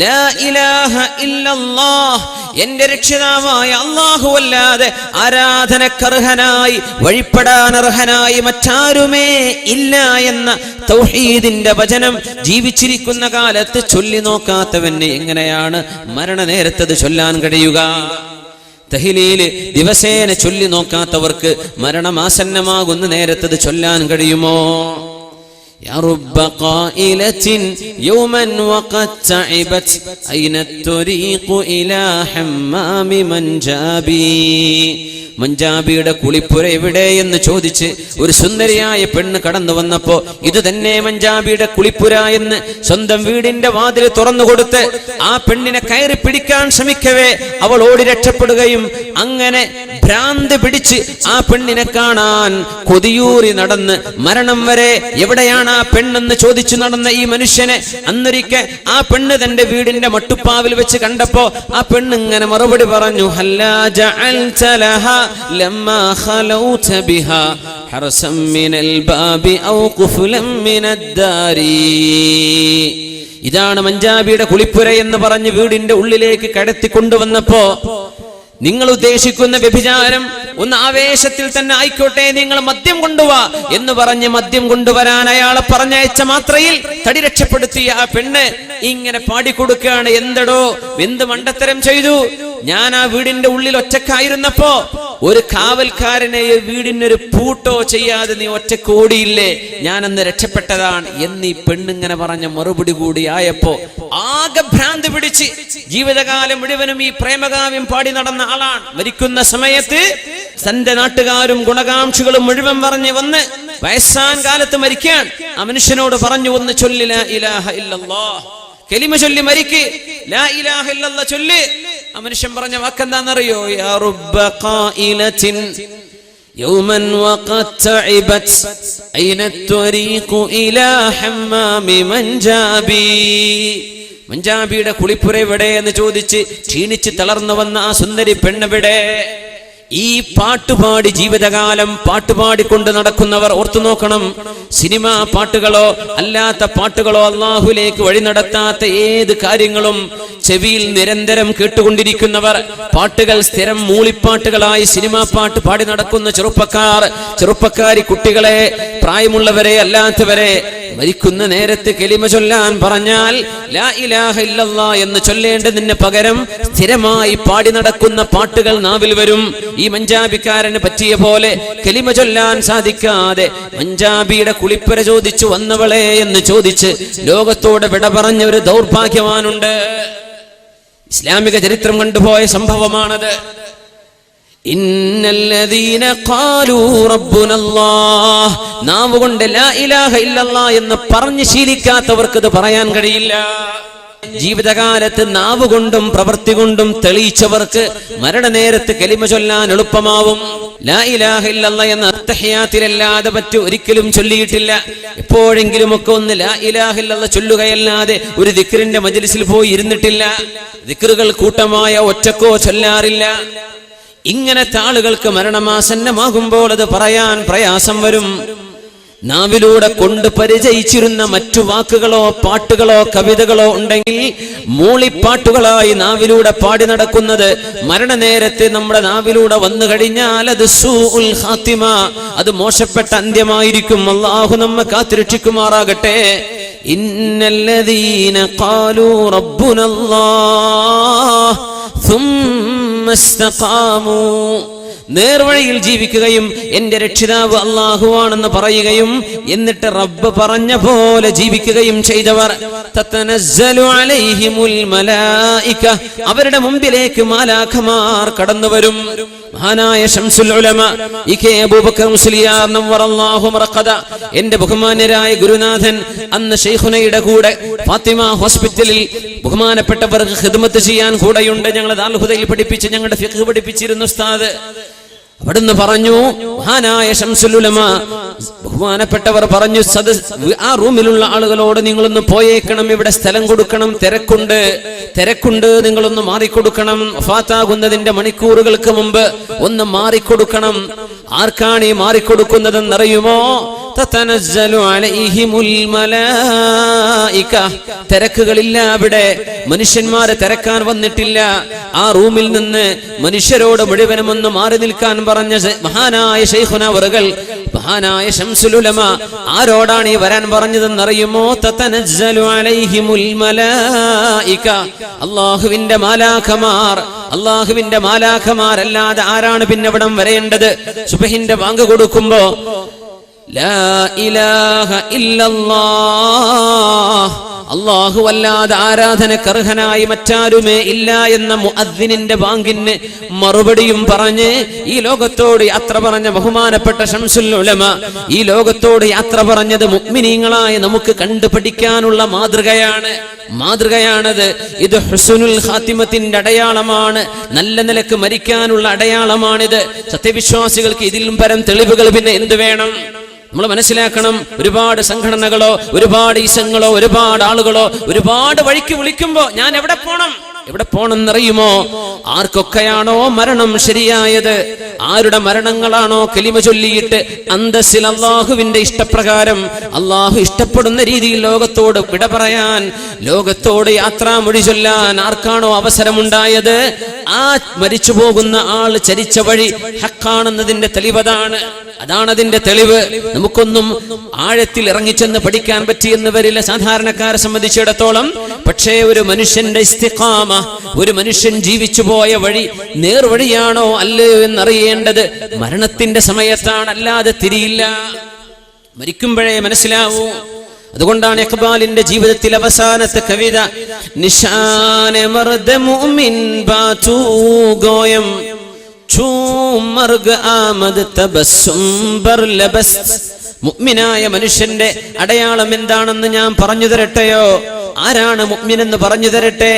Speaker 1: ലാ ഇലാഹ ഇല്ലല്ലാഹ്, എന്റെ രക്ഷിതാവായ അല്ലാഹുവല്ലാതെ ആരാധനക്കർഹനായി വഴിപ്പെടാനർഹനായി മറ്റാരുമേ ഇല്ല എന്ന തൗഹീദിന്റെ വചനം ജീവിച്ചിരിക്കുന്ന കാലത്ത് ചൊല്ലി നോക്കാത്തവന് എങ്ങനെയാണ് മരണനേരത്തത് ചൊല്ലാൻ കഴിയുക? തഹ്ലീൽ ദിവസേന ചൊല്ലി നോക്കാത്തവർക്ക് മരണമാസന്നമാകുന്ന നേരത്തത് ചൊല്ലാൻ കഴിയുമോ? يا رب قائلة يوما وقد تعبت أين الطريق إلى حمام منجابي, മഞ്ചാബിയുടെ കുളിപ്പുര എവിടെ എന്ന് ചോദിച്ച് ഒരു സുന്ദരിയായ പെണ്ണ് കടന്നു വന്നപ്പോ ഇത് തന്നെ മഞ്ചാബിയുടെ കുളിപ്പുര എന്ന് സ്വന്തം വീടിന്റെ വാതിൽ തുറന്നു കൊടുത്ത് ആ പെണ്ണിനെ കയറി പിടിക്കാൻ ശ്രമിക്കവേ അവൾ ഓടി രക്ഷപ്പെടുകയും അങ്ങനെ ഭ്രാന്ത് പിടിച്ച് ആ പെണ്ണിനെ കാണാൻ കൊതിയൂറി നടന്ന് മരണം വരെ എവിടെയാണ് ആ പെണ്ണെന്ന് ചോദിച്ചു നടന്ന ഈ മനുഷ്യനെ അന്നൊരിക്കൽ ആ പെണ്ണ് തന്റെ വീടിന്റെ മട്ടുപ്പാവിൽ വെച്ച് കണ്ടപ്പോ ആ പെണ്ണ് ഇങ്ങനെ മറുപടി പറഞ്ഞു, ഹല്ലാ ജഅൽത ലഹാ ലമ്മാ ഖലൗത ബിഹാ ഹർസം മിനൽ ബാബി ഔ ഖുഫ്ലൻ മിനദ്ദാരി. ഇതാണ് മഞ്ചാബിയുടെ കുളിപ്പുര എന്ന് പറഞ്ഞ് വീടിന്റെ ഉള്ളിലേക്ക് കടത്തി കൊണ്ടുവന്നപ്പോ, നിങ്ങൾ ഉദ്ദേശിക്കുന്ന വ്യഭിചാരം ഒന്ന് ആവേശത്തിൽ തന്നെ ആയിക്കോട്ടെ, നിങ്ങൾ മദ്യം കൊണ്ടുവാ എന്ന് പറഞ്ഞ് മദ്യം കൊണ്ടുവരാൻ അയാളെ പറഞ്ഞയച്ച മാത്രയിൽ തടി രക്ഷപ്പെടുത്തിയ ആ പെണ്ണ് ഇങ്ങനെ പാടിക്കൊടുക്കുകയാണ്, എന്തടോ എന്ത് മണ്ടത്തരം ചെയ്തു, ഞാൻ ആ വീടിന്റെ ഉള്ളിൽ ഒറ്റക്കായിരുന്നപ്പോ ഒരു കാവൽക്കാരനെ വീടിനൊരു പൂട്ടോ ചെയ്യാതെ നീ ഒറ്റക്ക് ഓടിയില്ലേ, ഞാൻ അന്ന് രക്ഷപ്പെട്ടതാണ് എന്നീ പെണ്ണിങ്ങനെ പറഞ്ഞ മറുപടി കൂടി ആയപ്പോ ആകെ ഭ്രാന്ത് പിടിച്ച് ജീവിതകാലം മുഴുവനും ഈ പ്രേമകാവ്യം പാടി നടന്ന ആളാണ്. മരിക്കുന്ന സമയത്ത് തന്റെ നാട്ടുകാരും ഗുണകാംക്ഷികളും മുഴുവൻ പറഞ്ഞു വന്ന് വയസ്സാൻ കാലത്ത് മരിക്കാൻ ആ മനുഷ്യനോട് പറഞ്ഞു, ഒന്ന് ചൊല്ലി ലാ ഇലാഹ ഇല്ലല്ലാഹ്, കലിമ ചൊല്ലി മരിക്ക്, ലാ ഇലാഹ ഇല്ലല്ലാഹ് ചൊല്ലി. ആ മനുഷ്യൻ പറഞ്ഞ വാക്കെന്താണെന്നറിയോ? യാ റബ്ബ ഖായിലത്തിൻ യൗമൻ വഖത് തഇബത് ഐന ത്വരീഖു ഇലാ ഹമ്മാമി മൻജാബി. മഞ്ചാബിയുടെ കുളിപ്പുര എവിടെ എന്ന് ചോദിച്ച് ക്ഷീണിച്ച് തളർന്നു വന്ന ആ സുന്ദരി പെണ്ണെവിടെ? ഈ പാട്ടുപാടി ജീവിതകാലം പാട്ടുപാടിക്കൊണ്ട് നടക്കുന്നവർ ഓർത്തു നോക്കണം. സിനിമാ പാട്ടുകളോ അല്ലാത്ത പാട്ടുകളോ അല്ലാഹുവിലേക്ക് വഴി നടത്താത്ത ഏത് കാര്യങ്ങളും ചെവിയിൽ നിരന്തരം കേട്ടുകൊണ്ടിരിക്കുന്നവർ, പാട്ടുകൾ സ്ഥിരം മൂളിപ്പാട്ടുകളായി സിനിമാ പാട്ട് പാടി നടക്കുന്ന ചെറുപ്പക്കാരി കുട്ടികളെ, പ്രായമുള്ളവരെ അല്ലാത്തവരെ മരിക്കുന്ന നേരത്ത് കലിമ ചൊല്ലാൻ പറഞ്ഞാൽ ലാ ഇലാഹ ഇല്ലല്ലാഹ് എന്ന് ചൊല്ലേണ്ടതിന് പകരം സ്ഥിരമായി പാടി നടക്കുന്ന പാട്ടുകൾ നാവിൽ വരും. ഈ മഞ്ചാബിക്കാരന് പറ്റിയ പോലെ കലിമ ചൊല്ലാൻ സാധിക്കാതെ മഞ്ചാബിയുടെ കുളിപ്പുര ചോദിച്ചു വന്നവളെ എന്ന് ചോദിച്ച് ലോകത്തോട് വിട പറഞ്ഞ ഒരു ദൗർഭാഗ്യവാനുണ്ട്. ഇസ്ലാമിക ചരിത്രം കണ്ടുപോയ സംഭവമാണത്. ഇന്നല്ലദീന ഖാലൂ റബ്ബുനല്ലാഹ്, നാവ് കൊണ്ട് ലാ ഇലാഹ ഇല്ലല്ലാഹ് എന്ന് പറഞ്ഞ് ശീലിക്കാത്തവർക്ക് ഇത് പറയാൻ കഴിയില്ല. ജീവിതകാലത്ത് നാവുകൊണ്ടും പ്രവൃത്തി കൊണ്ടും തെളിയിച്ചവർക്ക് മരണനേരത്ത് കലിമ ചൊല്ലാൻ എളുപ്പമാവും. ലാ ഇലാഹ ഇല്ലല്ലാഹ് എന്ന തഹിയാത്തിലല്ലാതെ ഒരിക്കലും ചൊല്ലിയിട്ടില്ല. എപ്പോഴെങ്കിലുമൊക്കെ ഒന്ന് ലാ ഇലാഹ ഇല്ലല്ലാഹ് ചൊല്ലുകയല്ലാതെ ഒരു ദിക്റിന്റെ മജ്ലിസിൽ പോയി ഇരുന്നിട്ടില്ല. ദിക്റുകൾ കൂട്ടമായ ഒറ്റക്കോ ചൊല്ലാറില്ല. ഇങ്ങനത്തെ ആളുകൾക്ക് മരണമാസന്നമാകുമ്പോൾ അത് പറയാൻ പ്രയാസം വരും. നാവിലൂടെ കൊണ്ട് പരിചയിച്ചിരുന്ന മറ്റു വാക്കുകളോ പാട്ടുകളോ കവിതകളോ ഉണ്ടെങ്കിൽ മൂളിപ്പാട്ടുകളായി നാവിലൂടെ പാടി നടക്കുന്നത് മരണനേരത്തെ നമ്മുടെ നാവിലൂടെ വന്നു കഴിഞ്ഞാൽ അത് സൂഉൽ ഖാത്തിമ, അത് മോശപ്പെട്ട അന്ത്യമായിരിക്കും. അല്ലാഹു നമ്മെ കാത്തുരക്ഷിക്കുമാറാകട്ടെ. ഇന്നല്ലദീന ഖാലൂ റബ്ബുനല്ലാഹ് സുമ്മ ഇസ്തഖാമൂ, നേർവഴിയിൽ ജീവിക്കുകയും എന്റെ രക്ഷിതാവ് അല്ലാഹുവാണെന്ന് പറയുകയും എന്നിട്ട് റബ്ബ് പറഞ്ഞ പോലെ ജീവിക്കുകയും ചെയ്തവർ, തതനസ്സലു അലൈഹിമുൽ മലായിക, അവരുടെ മുമ്പിലേക്ക് മാലാഖമാർ കടന്നുവരും. മഹാനായ ശംസുൽ ഉലമ ഇകെ അബൂബക്കർ മുസ്ലിയാർ നവറല്ലാഹു മർഖദ, എന്റെ ബഹുമാന്യരായ ഗുരുനാഥൻ, അന്ന് ശൈഖുനയുടെ കൂടെ ഫാത്തിമ ഹോസ്പിറ്റലിൽ ബഹുമാനപ്പെട്ടവർക്ക് ഖിദ്മത്ത് ചെയ്യാൻ കൂടെയുണ്ട്. ഞങ്ങൾ ദാറുൽ ഹുദയിൽ പഠിപ്പിച്ച് ഞങ്ങളുടെ ഫിഖ് പഠിപ്പിച്ചിരുന്നു ഉസ്താദ്. അവിടുന്ന് പറഞ്ഞു, മഹാനായ ശംസുൽ ഉലമ ബഹുമാനപ്പെട്ടവർ പറഞ്ഞു, ആ റൂമിലുള്ള ആളുകളോട് നിങ്ങളൊന്ന് പോയേക്കണം, ഇവിടെ സ്ഥലം കൊടുക്കണം, തിരക്കുണ്ട്, നിങ്ങളൊന്ന് മാറിക്കൊടുക്കണം. വഫാത്താകുന്നതിന്റെ മണിക്കൂറുകൾക്ക് മുമ്പ് ഒന്ന് മാറിക്കൊടുക്കണം. ആർക്കാണ് ഈ മാറിക്കൊടുക്കുന്നതെന്നറിയുമോ? തതനസ്സലു അലൈഹിമുൽ മലായിക, തിരക്കുകളില്ല അവിടെ, മനുഷ്യന്മാരെ തിരക്കാൻ വന്നിട്ടില്ല. ആ റൂമിൽ നിന്ന് മനുഷ്യരോട് മുഴുവനും ഒന്ന് മാറി നിൽക്കാൻ പറഞ്ഞ മഹാനായ ശൈഖുന അവറുകൾ, മഹാനായ ശംസുൽ ഉലമ ആരോടാണ് ഈ വരാൻ പറഞ്ഞതെന്നറിയുമോ? തതനസ്സലു അലൈഹിമുൽ മലായിക, അല്ലാഹുവിന്റെ മാലാഖമാർ. അല്ലാഹുവിന്റെ മാലാഖമാരല്ലാതെ ആരാണ് പിന്നെ ഇവിടം വരേണ്ടത്? സുബ്ഹിന്റെ ബാങ്ക് കൊടുക്കുമ്പോ ലാ ഇലാഹ ഇല്ലല്ലാഹ്, അല്ലാഹു അല്ലാതെ ആരാധനക്കർഹനായി മറ്റാരുമേ ഇല്ല എന്ന മുഅദ്ദിനിന്റെ ബാങ്കിന് മറുപടിയും പറഞ്ഞ് ഈ ലോകത്തോട് യാത്ര പറഞ്ഞ ബഹുമാനപ്പെട്ട ശംസുൽ ഉലമ, ഈ ലോകത്തോട് യാത്ര പറഞ്ഞത് മുഅ്മിനീങ്ങളായ നമുക്ക് കണ്ടുപഠിക്കാനുള്ള മാതൃകയാണത്. ഇത് ഹുസ്നുൽ ഖാത്തിമത്തിന്റെ അടയാളമാണ്, നല്ല നിലക്ക് മരിക്കാനുള്ള അടയാളമാണിത്. സത്യവിശ്വാസികൾക്ക് ഇതിലും പരം തെളിവുകൾ പിന്നെ എന്ത് വേണം? നമ്മൾ മനസ്സിലാക്കണം. ഒരുപാട് സംഘടനകളോ ഒരുപാട് ഈസങ്ങളോ ഒരുപാട് ആളുകളോ ഒരുപാട് വഴിക്ക് വിളിക്കുമ്പോ ഞാൻ എവിടെ പോണെന്നറിയുമോ? ആർക്കൊക്കെയാണോ മരണം ശരിയായത്, ആരുടെ മരണങ്ങളാണോ കലിമ ചൊല്ലിയിട്ട് അന്തസ്സിൽ അള്ളാഹുവിന്റെ ഇഷ്ടപ്രകാരം അള്ളാഹു ഇഷ്ടപ്പെടുന്ന രീതിയിൽ ലോകത്തോട് വിട പറയാൻ, ലോകത്തോട് യാത്രാമൊഴി ചൊല്ലാൻ ആർക്കാണോ അവസരമുണ്ടായത്, ആ മരിച്ചു പോകുന്ന ആൾ ചരിച്ച വഴി ഹക്കാണെന്നതിന്റെ തെളിവതാണ്. അതാണ് അതിന്റെ തെളിവ്. നമുക്കൊന്നും ആഴത്തിൽ ഇറങ്ങിച്ചെന്ന് പഠിക്കാൻ പറ്റിയെന്ന് വരില്ല സാധാരണക്കാരെ സംബന്ധിച്ചിടത്തോളം. പക്ഷേ ഒരു മനുഷ്യന്റെ ഇസ്തിഖാമ, ഒരു മനുഷ്യൻ ജീവിച്ചു പോയ വഴി നേർവഴിയാണോ അല്ലയോ എന്നറിയേണ്ടത് മരണത്തിന്റെ സമയത്താണ്, അല്ലാതെ തിരിയില്ല. മരിക്കുമ്പോഴേ മനസ്സിലാവൂ. അതുകൊണ്ടാണ് ഇഖ്ബാലിന്റെ ജീവിതത്തിൽ അവസാനത്തെ കവിത, നിശാനെ മർദ മുഅ്മിൻ ബാതു ഗോയം മർഗ് ആമദ് തബസ്സും ബർ ലബസ്. മുഅ്മിനായ മനുഷ്യന്റെ അടയാളം എന്താണെന്ന് ഞാൻ പറഞ്ഞു തരട്ടെയോ? ആരാണ് മുഅ്മിൻ എന്ന് പറഞ്ഞു തരട്ടെ?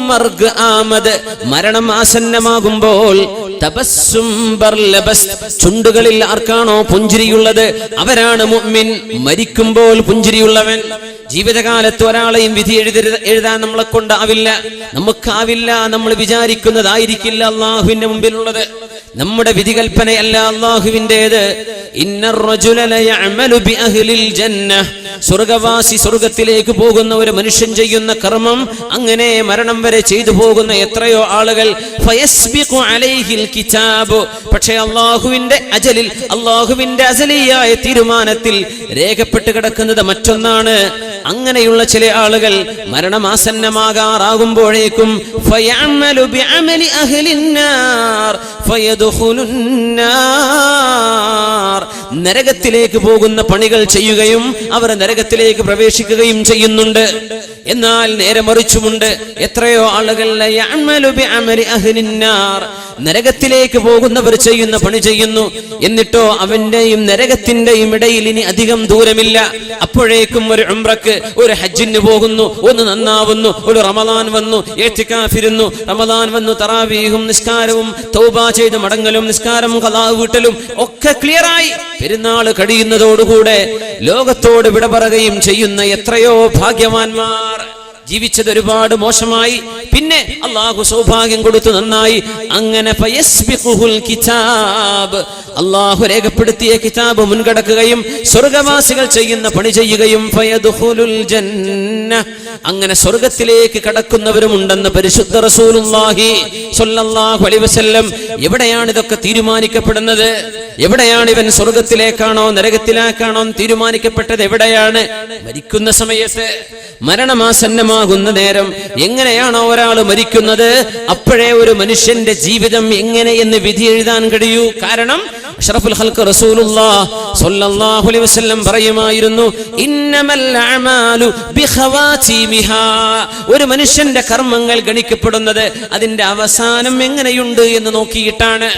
Speaker 1: മർഗ് ആമദ്, മരണം ആസന്നമാകുമ്പോൾ തബസ്സും ബർ ലബസ്, ചുണ്ടുകളിൽ ആർക്കാണോ പുഞ്ചിരിയുള്ളത് അവരാണ് മുഅ്മിൻ. മരിക്കുമ്പോൾ പുഞ്ചിരിയുള്ളവൻ. ജീവിതകാലത്ത് ഒരാളെയും വിധി എഴുതാൻ നമ്മളെ കൊണ്ടാവില്ല, നമുക്കാവില്ല. നമ്മൾ വിചാരിക്കുന്നതായിരിക്കില്ല അള്ളാഹുവിന്റെ മുമ്പിലുള്ളത്. നമ്മുടെ വിധികൽപ്പനയല്ല അള്ളാഹുവിൻ്റെത്. ഇന്നർ റജുല ലയഅമലു ബിഅഹ്ലിൽ ജന്ന, സ്വർഗവാസി സ്വർഗത്തിലേക്ക് പോകുന്ന ഒരു മനുഷ്യൻ ചെയ്യുന്ന കർമ്മം അങ്ങനെ മരണം വരെ ചെയ്തു പോകുന്ന എത്രയോ ആളുകൾ. ഫയസ്ബിഖു അലൈഹിൽ കിതാബ്, പക്ഷേ അള്ളാഹുവിന്റെ അജലിൽ, അള്ളാഹുവിന്റെ അസലിയായ തീരുമാനത്തിൽ രേഖപ്പെട്ട് കിടക്കുന്നത് മറ്റൊന്നാണ്. അങ്ങനെയുള്ള ചില ആളുകൾ മരണമാസന്നമാകാറാകുമ്പോഴേക്കും ഫയഅമലു ബിഅമലി അഹ്ലിന്നാർ ഫയദ്ഖുലുന്നാർ, നരകത്തിലേക്ക് പോകുന്ന പണികൾ ചെയ്യുകയും അവർ നരകത്തിലേക്ക് പ്രവേശിക്കുകയും ചെയ്യുന്നുണ്ട്. എന്നാൽ നേരെ മറിച്ചുമുണ്ട്. എത്രയോ ആളുകൾ നരകത്തിലേക്ക് പോകുന്നവർ ചെയ്യുന്ന പണി ചെയ്യുന്നു, എന്നിട്ടോ അവന്റെയും നരകത്തിന്റെയും ഇടയിൽ ഇനി അധികം ദൂരമില്ല. അപ്പോഴേക്കും ഒരു ഉംറക്ക്, ഒരു ഹജ്ജിന് പോകുന്നു, ഒന്ന് നന്നാവുന്നു. ഒരു റമദാൻ വന്നു, ഇഅ്തികാഫിരുന്നു. റമദാൻ വന്നു, തറാവീഹും നിസ്കാരവും തൗബ ചെയ്ത് മടങ്ങലും നിസ്കാരം ഖളാ വീട്ടലും ഒക്കെ ക്ലിയറായി. പെരുന്നാൾ കഴിയുന്നതോടുകൂടെ ലോകത്തോട് വിട പറയുകയും ചെയ്യുന്ന എത്രയോ ഭാഗ്യവാന്മാർ. ജീവിച്ചത് ഒരുപാട് മോശമായി, പിന്നെ അള്ളാഹു സൗഭാഗ്യം കൊടുത്തു നന്നായി. അങ്ങനെ ഫയസ്ബിഖുൽ കിതാബ്, അള്ളാഹു രേഖപ്പെടുത്തിയ കിതാബ് മുൻകടക്കുകയും സ്വർഗവാസികൾ ചെയ്യുന്ന പണി ചെയ്യുകയും ഫയദ്ഖുലുൽ ജന്ന, അങ്ങനെ സ്വർഗത്തിലേക്ക് കടക്കുന്നവരുമുണ്ടെന്ന് പരിശുദ്ധ റസൂലുള്ളാഹി സ്വല്ലല്ലാഹു അലൈഹി വസല്ലം. എവിടെയാണ് ഇതൊക്കെ തീരുമാനിക്കപ്പെടുന്നത്? എവിടെയാണ് ഇവൻ സ്വർഗത്തിലേക്കാണോ നരകത്തിലേക്കാണോ തീരുമാനിക്കപ്പെട്ടത്? എവിടെയാണ്? മരിക്കുന്ന സമയത്ത്, മരണമാസന്നമാകുന്ന നേരം. എങ്ങനെയാണോ ഒരാൾ മരിക്കുന്നത്, അപ്പോഴേ ഒരു മനുഷ്യന്റെ ജീവിതം എങ്ങനെയെന്ന് വിധി എഴുതാൻ കഴിയൂ. കാരണം അഷ്റഫുൽ ഖൽഖ് റസൂലുള്ളാഹി സ്വല്ലല്ലാഹു അലൈഹി വസല്ലം പറയുമായിരുന്നു, ഇന്നമൽ അഅമാലു ബിഖവാതിമിഹാ, ഒരു മനുഷ്യന്റെ കർമ്മങ്ങൾ ഗണിക്കപ്പെടുന്നത് അതിന്റെ അവസാനം എങ്ങനെയുണ്ട് എന്ന് നോക്കിയിട്ടാണ്.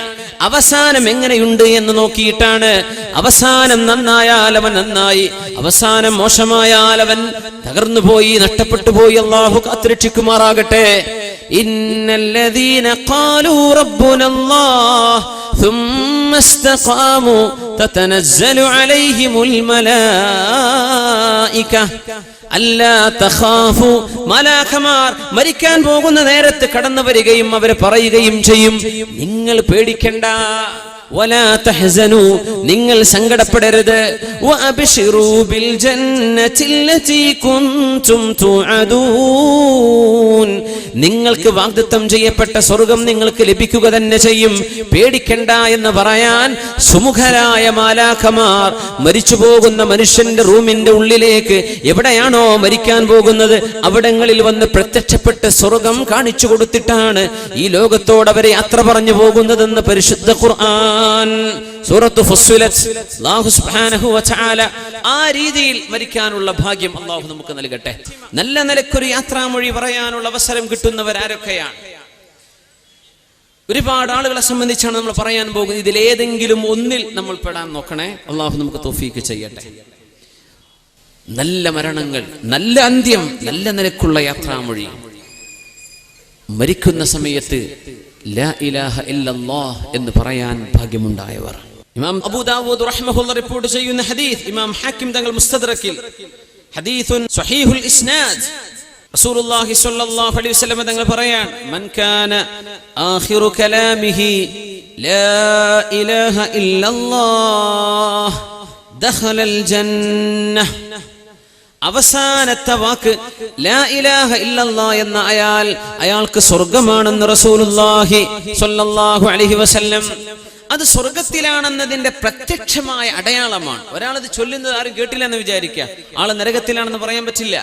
Speaker 1: അവസാനം എങ്ങനെയുണ്ട് എന്ന് നോക്കിയിട്ടാണ്. അവസാനം നന്നായാൽ അവൻ നന്നായി, അവസാനം മോശമായാൽ അവൻ തകർന്നു പോയി, നഷ്ടപ്പെട്ടു പോയി. അല്ലാഹു കാത്തുരക്ഷിക്കുമാറാകട്ടെ. ഇന്നല്ലദീന ഖാലൂ റബ്ബുനല്ലാഹ് ثم استقاموا تتنزل عليهم الملائكة അല്ലാ തഖാഫു, മലാഖമാർ മരിക്കാൻ പോകുന്ന നേരത്ത് കടന്നു വരികയും അവർ പറയുകയും ചെയ്യും, നിങ്ങൾ പേടിക്കണ്ട. വലാ തഹ്സനു, നിങ്ങൾ സങ്കടപ്പെടരുത്. വഅബ്ശിറൂ ബിൽ ജന്നത്തില്ലതി കുൻതും തുഅദൂൻ, നിങ്ങൾക്ക് വാഗ്ദത്തം ചെയ്യപ്പെട്ട സ്വർഗം നിങ്ങൾക്ക് ലഭിക്കുക തന്നെ ചെയ്യും, പേടിക്കണ്ട എന്ന് പറയാൻ സുമുഖരായ മാലാഖമാർ മരിച്ചു പോകുന്ന മനുഷ്യന്റെ റൂമിന്റെ ഉള്ളിലേക്ക്, എവിടെയാണോ മരിക്കാൻ പോകുന്നത് അവിടങ്ങളിൽ വന്ന് പ്രത്യക്ഷപ്പെട്ട് സ്വർഗം കാണിച്ചു കൊടുത്തിട്ടാണ് ഈ ലോകത്തോട് അവരെ യാത്ര പറഞ്ഞു പോകുന്നതെന്ന് പരിശുദ്ധ ഖുർആൻ സൂറത്തു ഫുസ്സിലത്ത് അല്ലാഹു സുബ്ഹാനഹു വ തആല ആ രീതിയിൽ മരിക്കാനുള്ള ഭാഗ്യം അല്ലാഹു നമുക്ക് നൽകട്ടെ. നല്ല നിലക്കൊരു യാത്രാമൊഴി പറയാനുള്ള അവസരം കിട്ടുന്നവർ ആരൊക്കെയാണ്? ഒരുപാട് ആളുകളെ സംബന്ധിച്ചാണ് നമ്മൾ പറയാൻ പോകുന്നത്. ഇതിലേതെങ്കിലും ഒന്നിൽ നമ്മൾ പെടാൻ നോക്കണേ. അല്ലാഹു നമുക്ക് തൗഫീഖ് ചെയ്യട്ടെ. നല്ല മരണങ്ങൾ, നല്ല അന്ത്യം, നല്ല നിലക്കുള്ള യാത്രാമൊഴി. മരിക്കുന്ന സമയത്ത് ലാ ഇലാഹ ഇല്ലല്ലാഹ് എന്ന് പറയാൻ ഭാഗ്യമുണ്ടായവർ. ഇമാം അബൂ ദാവൂദ് റഹ്മഹുല്ലാഹ് റിപ്പോർട്ട് ചെയ്യുന്ന ഹദീസ്, ഇമാം ഹാക്കിം തങ്ങൾ മുസ്തദ്റക്കിൽ ഹദീസുൻ സ്വഹീഹുൽ ഇസ്നാദ്, റസൂലുള്ളാഹി സ്വല്ലല്ലാഹു അലൈഹി വസല്ലം തങ്ങൾ പറയാൻ, മൻ കാന ആഖിറു കലാമിഹി ലാ ഇലാഹ ഇല്ലല്ലാഹ് ദഖലൽ ജന്നഹ്, അവസാനത്തെ വാക്ക് ലാ ഇലാഹ ഇല്ലല്ലാഹ് എന്ന അയാൾക്ക് സ്വർഗമാണെന്ന് റസൂലുള്ളാഹി സ്വല്ലല്ലാഹു അലൈഹി വസല്ലം. അത് സ്വർഗത്തിലാണെന്നതിന്റെ പ്രത്യക്ഷമായ അടയാളമാണ്. ഒരാളത് ചൊല്ലുന്നത് ആരും കേട്ടില്ല എന്ന് വിചാരിക്കുക, ആള് നരകത്തിലാണെന്ന് പറയാൻ പറ്റില്ല.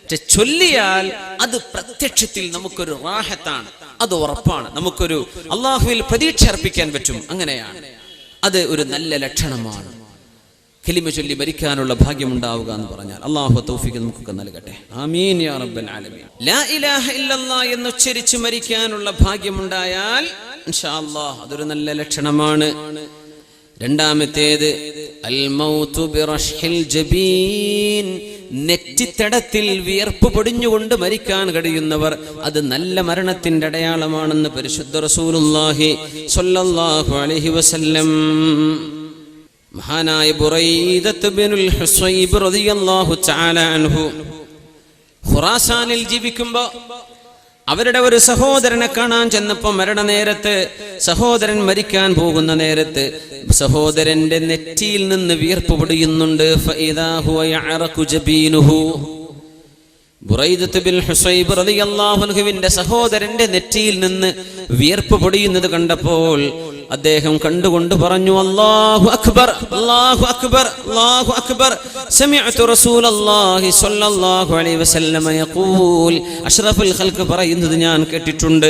Speaker 1: പക്ഷെ ചൊല്ലിയാൽ അത് പ്രത്യക്ഷത്തിൽ നമുക്കൊരു റാഹത്താണ്, അത് ഉറപ്പാണ്. നമുക്കൊരു അള്ളാഹുവിൽ പ്രതീക്ഷ അർപ്പിക്കാൻ പറ്റും. അങ്ങനെയാണ്, അത് ഒരു നല്ല ലക്ഷണമാണ്. കലിമ ചൊല്ലി മരിക്കാനുള്ള ഭാഗ്യമുണ്ടാവുക എന്ന് പറഞ്ഞാൽ അല്ലാഹു തൗഫീഖ് നമുക്കൊക്കെ നൽകട്ടെ. ആമീൻ യാ റബ്ബൽ ആലമീൻ. ലാ ഇലാഹ ഇല്ലല്ലാഹ് എന്ന് ഉച്ചരിച്ച് മരിക്കാനുള്ള ഭാഗ്യമുണ്ടായാൽ ഇൻഷാ അല്ലാഹ് അതൊരു നല്ല ലക്ഷണമാണ്. രണ്ടാമത്തേത് അൽ മൗതു ബിറഷ്ഹിൽ ജബീൻ, നെറ്റിത്തടത്തിൽ വിയർപ്പ് പൊടിഞ്ഞുകൊണ്ട് മരിക്കാൻ കഴിയുന്നവർ, അത് നല്ല മരണത്തിന്റെ അടയാളമാണെന്ന് പരിശുദ്ധ റസൂലുള്ളാഹി സ്വല്ലല്ലാഹു അലൈഹി വസല്ലം. മഹാനായ ബുറൈദത്ത് ബിനുൽ ഹുസൈബ് റളിയല്ലാഹു തആല അൻഹു ഖുറാസാനിൽ ജീവിക്കുമ്പോൾ അവരുടെ ഒരു സഹോദരനെ കാണാൻ ചെന്നപ്പോൾ മരണനേരത്ത് സഹോദരൻ മരിക്കാൻ പോകുന്ന നേരത്ത് സഹോദരന്റെ നെറ്റിയിൽ നിന്ന് വിയർപ്പ് പൊടിയുന്നുണ്ട്. ഫഇദാ ഹുവ യഅറഖു ജബീനുഹു, ബുറൈദത്ത് ബിൻ ഹുസൈബ് റളിയല്ലാഹു അൻഹുവിന്റെ സഹോദരന്റെ നെറ്റിയിൽ നിന്ന് വിയർപ്പ് പൊടിയുന്നത് കണ്ടപ്പോൾ അദ്ദേഹം കണ്ടുകൊണ്ട് പറഞ്ഞു, അല്ലാഹു അക്ബർ, അല്ലാഹു അക്ബർ, അല്ലാഹു അക്ബർ. സമിഅതു റസൂലല്ലാഹി സ്വല്ലല്ലാഹു അലൈഹി വസല്ലം യഖൂൽ, അഷ്റഫുൽ ഖൽഖ് പറയുന്നത് ഞാൻ കേട്ടിട്ടുണ്ട്,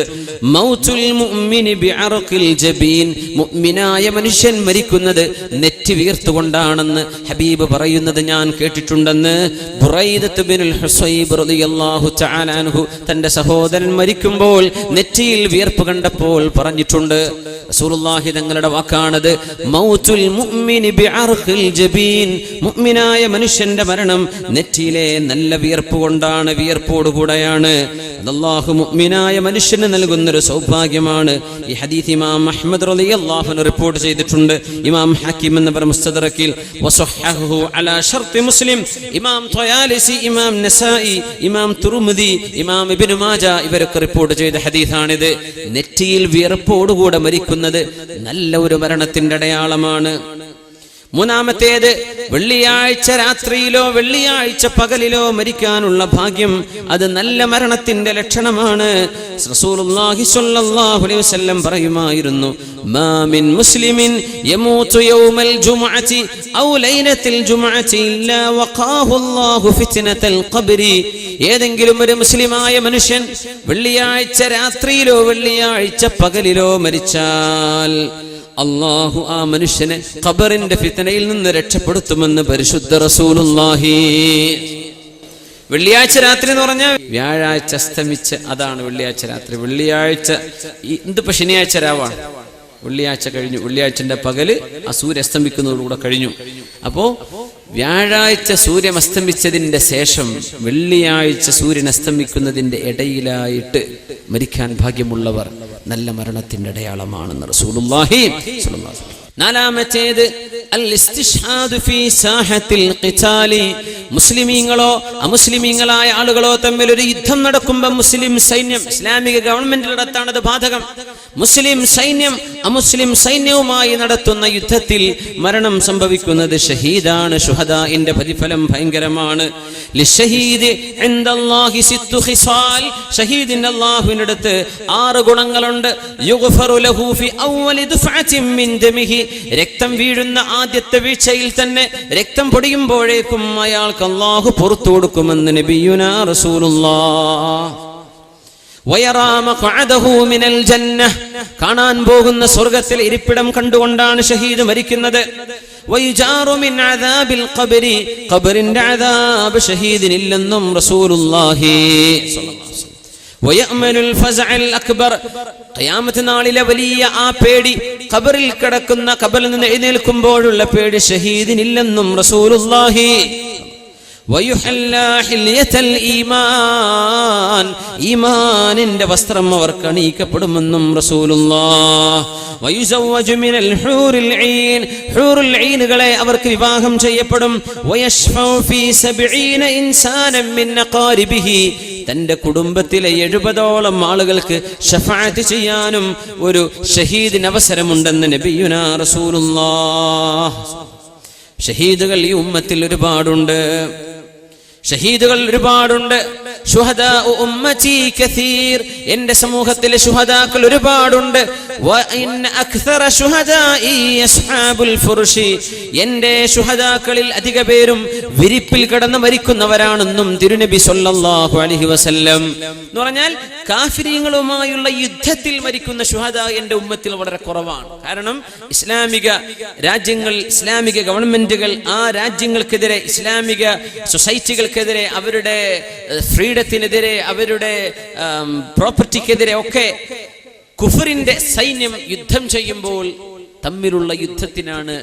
Speaker 1: മൗതുൽ മുഅ്മിനി ബിഅർഖിൽ ജബീൻ, മുഅ്മിനായ മനുഷ്യൻ മരിക്കുന്നത് നെറ്റി വീർത്തുകൊണ്ടാണെന്ന് ഹബീബ് പറയുന്നത് ഞാൻ കേട്ടിട്ടുണ്ടെന്ന് ബുറൈദത്ത് ബിനുൽ ഹുസൈബ് റളിയല്ലാഹു തആല അൻഹു തന്റെ സഹോദരൻ മരിക്കുമ്പോൾ നെറ്റിയിൽ വിയർപ്പ് കണ്ടപ്പോൾ പറഞ്ഞിട്ടുണ്ട്. റസൂലുള്ളാഹി തങ്ങളുടെ വാക്കാണത്. മൗതുൽ മുഅ്മിനി ബിഅർഖിൽ ജബീൻ, മുഅ്മിനായ മനുഷ്യന്റെ മരണം നെറ്റിയിലെ നല്ല വിയർപ്പ് കൊണ്ടാണ്, വിയർപ്പോടുകൂടെയാണ്. അല്ലാഹു മുഅ്മിനായ മനുഷ്യന് നൽകുന്നൊരു സൗഭാഗ്യമാണ്. ഈ ഹദീസ് ഇമാം അഹ്മദ് റളിയല്ലാഹു അൻഹു റിപ്പോർട്ട് ചെയ്തിട്ടുണ്ട്. ഇമാം ഹക്കീം എന്നവർ മുസ്തദറക്കിൽ വസഹഹു അലാ ശർത്തി മുസ്ലിം, ഇമാം ത്വയാലിസി, ഇമാം നസായി, ഇമാം തുർമുദി, ഇമാം ഇബ്നു മാജ ഇവരൊക്കെ റിപ്പോർട്ട് ചെയ്ത ഹദീസാണിത്. നെറ്റിയിൽ വിയർപ്പോടുകൂടെ മരിക്കുന്നത് നല്ല ഒരു മരണത്തിന്റെ അടയാളമാണ്. മൂന്നാമത്തേത്, വെള്ളിയാഴ്ച രാത്രിയിലോ വെള്ളിയാഴ്ച പകലിലോ മരിക്കാനുള്ള ഭാഗ്യം, അത് നല്ല മരണത്തിന്റെ ലക്ഷണമാണ്. റസൂലുള്ളാഹി സ്വല്ലല്ലാഹു അലൈഹി വസല്ലം പറയുമായിരുന്നു, മാ മിൻ മുസ്ലിമിൻ യമൂതു യൗമൽ ജുമുഅതി ഔ ലൈലത്തിൽ ജുമുഅതി ഇല്ലാ വഖാഹു അല്ലാഹു ഫിത്നതൽ ഖബ്രി. ഏതെങ്കിലും ഒരു മുസ്ലിമായ മനുഷ്യൻ വെള്ളിയാഴ്ച രാത്രിയിലോ വെള്ളിയാഴ്ച പകലിലോ മരിച്ചാൽ അല്ലാഹു ആ മനുഷ്യനെ ഖബറിന്റെ ഫിത്നയിൽ നിന്ന് രക്ഷപ്പെടുത്തുമെന്ന് പരിശുദ്ധ റസൂലുള്ളാഹി. വെള്ളിയാഴ്ച രാത്രി എന്ന് പറഞ്ഞാൽ വ്യാഴാഴ്ച അസ്തമിച്ച്, അതാണ് വെള്ളിയാഴ്ച രാത്രി. വെള്ളിയാഴ്ച ഇതിപ്പോ ശനിയാഴ്ച രാവാണ്, വെള്ളിയാഴ്ച കഴിഞ്ഞു, വെള്ളിയാഴ്ചന്റെ പകല് ആ സൂര്യ അസ്തമിക്കുന്നതോടുകൂടെ കഴിഞ്ഞു. അപ്പോ വ്യാഴാഴ്ച സൂര്യൻ അസ്തമിച്ചതിന്റെ ശേഷം വെള്ളിയാഴ്ച സൂര്യൻ അസ്തമിക്കുന്നതിന്റെ ഇടയിലായിട്ട് മരിക്കാൻ ഭാഗ്യമുള്ളവർ നല്ല മരണത്തിന്റെ അടയാളമാണെന്ന് റസൂലുള്ളാഹി സ്വല്ലല്ലാഹു അലൈഹി വസല്ലം. നാലാമത്തേത്, അൽ ഇസ്തിഷ്ഹാദു ഫീ സാഹത്തിൽ ഖിതാലി, മുസ്ലിമീങ്ങളോ അമുസ്ലിമീങ്ങളായ ആളുകളോ തമ്മിൽ ഒരു യുദ്ധം നടക്കുമ്പോൾ മുസ്ലിം സൈന്യം, ഇസ്ലാമിക ഗവൺമെന്റിനടുത്താണ് അത് ബാധകം, മുസ്ലിം സൈന്യം അമുസ്ലിം സൈന്യവുമായി നടത്തുന്ന യുദ്ധത്തിൽ മരണം സംഭവിക്കുന്നത് ഷഹീദാണ്. ശുഹദാഇന്റെ പ്രതിഫലം ഭയങ്കരമാണ്. ലിശ്ശഹീദി ഇൻദല്ലാഹി സിത്തു ഖിസാൽ, ഷഹീദിന്റെ അല്ലാഹുവിന്റെ അടുത്ത് 6 ഗുണങ്ങളുണ്ട്. യുഗ്ഫറു ലഹു ഫി അവ്വലി ദുഫഅത്തിൻ മിൻ ദമിഹി, രക്തം വീഴുന്ന ആദ്യത്തെ വീഴ്ചയിൽ തന്നെ, രക്തം പൊടിയുമ്പോഴേക്കും അയാൾക്ക് അല്ലാഹു പുറത്തു കൊടുക്കുമെന്ന് നബിയുനാ റസൂലുള്ളാഹ്. വയറാ മഖഅദഹു മിനൽ ജന്നഹ്, കാണാൻ പോകുന്ന സ്വർഗ്ഗത്തിൽ ഇരിപ്പിടം കണ്ടുകൊണ്ടാണ് ഷഹീദ് മരിക്കുന്നത്. വയുജാറു മിൻ അദാബിൽ ഖബ്രി, ഖബറിന്റെ അദാബ് ഷഹീദിനില്ലെന്നും റസൂലുള്ളാഹി സ്വല്ലല്ലാഹു അലൈഹി വസല്ലം. വയഅമനുൽ ഫസഅൽ അക്ബർ, ഖിയാമത്ത് നാളിലെ വലിയ ആ പേടി, ഖബറിൽ കിടക്കുന്ന, ഖബറിൽ നിന്ന് എഴുന്നേൽക്കുമ്പോഴുള്ള പേടി ഷഹീദിനില്ലെന്നും റസൂലുള്ളാഹി. വയുഹല്ലാ ഹില്യതൽ ഈമാൻ, ഈമാനിന്റെ വസ്ത്രം അവർക്ക് അണിയിക്കപ്പെടുമെന്നും റസൂലുള്ളാഹ്. വയുസവ്വജു മിനൽ ഹൂറിൽ ഐൻ, ഹൂറുൽ ഐനുകളെ അവർക്ക് വിവാഹം ചെയ്യപ്പെടും. വയശ്ഫഉ ഫീ 70 ഇൻസാനൻ മിൻ അഖാരിബിഹി, തന്റെ കുടുംബത്തിലെ 70ഓളം ആളുകൾക്ക് ശഫാഅത്ത് ചെയ്യാനും ഒരു ഷഹീദിന് അവസരമുണ്ടെന്ന് നബിയുനാ റസൂലുള്ളാഹ്. ഷഹീദുകൾ ഈ ഉമ്മത്തിൽ ഒരുപാടുണ്ട്, ഷഹീദുകൾ ഒരുപാടുണ്ട്. ശുഹദാ ഉമ്മത്തി കസീർ, എന്റെ സമൂഹത്തിലെ ശുഹദാക്കൾ ഒരുപാടുണ്ട്. വഇൻ അക്സറ ശുഹദാഇ അസ്ഹാബുൽ ഫുർഷി, എന്റെ ശുഹദാക്കളിൽ അധിക പേരും വിരിപ്പിൽ കിടന്ന് മരിക്കുന്നവരാണെന്നും തിരുനബി സ്വല്ലല്ലാഹു അലൈഹി വസല്ലം. എന്ന് പറഞ്ഞാൽ കാഫിരീങ്ങളുമായുള്ള യുദ്ധത്തിൽ മരിക്കുന്ന ശുഹദാ എന്റെ ഉമ്മത്തിൽ വളരെ കുറവാണ്. കാരണം ഇസ്ലാമിക രാജ്യങ്ങൾ, ഇസ്ലാമിക ഗവൺമെന്റുകൾ ആ രാജ്യങ്ങൾക്കെതിരെ, ഇസ്ലാമിക സൊസൈറ്റികൾക്കെതിരെ, അവരുടെ ഫ്രീഡത്തിനെതിരെ, അവരുടെ പ്രോപ്പർട്ടിക്കെതിരെ ഒക്കെ കുഫറിന്റെ സൈന്യം യുദ്ധം ചെയ്യുമ്പോൾ തമ്മിലുള്ള യുദ്ധത്തിനാണ്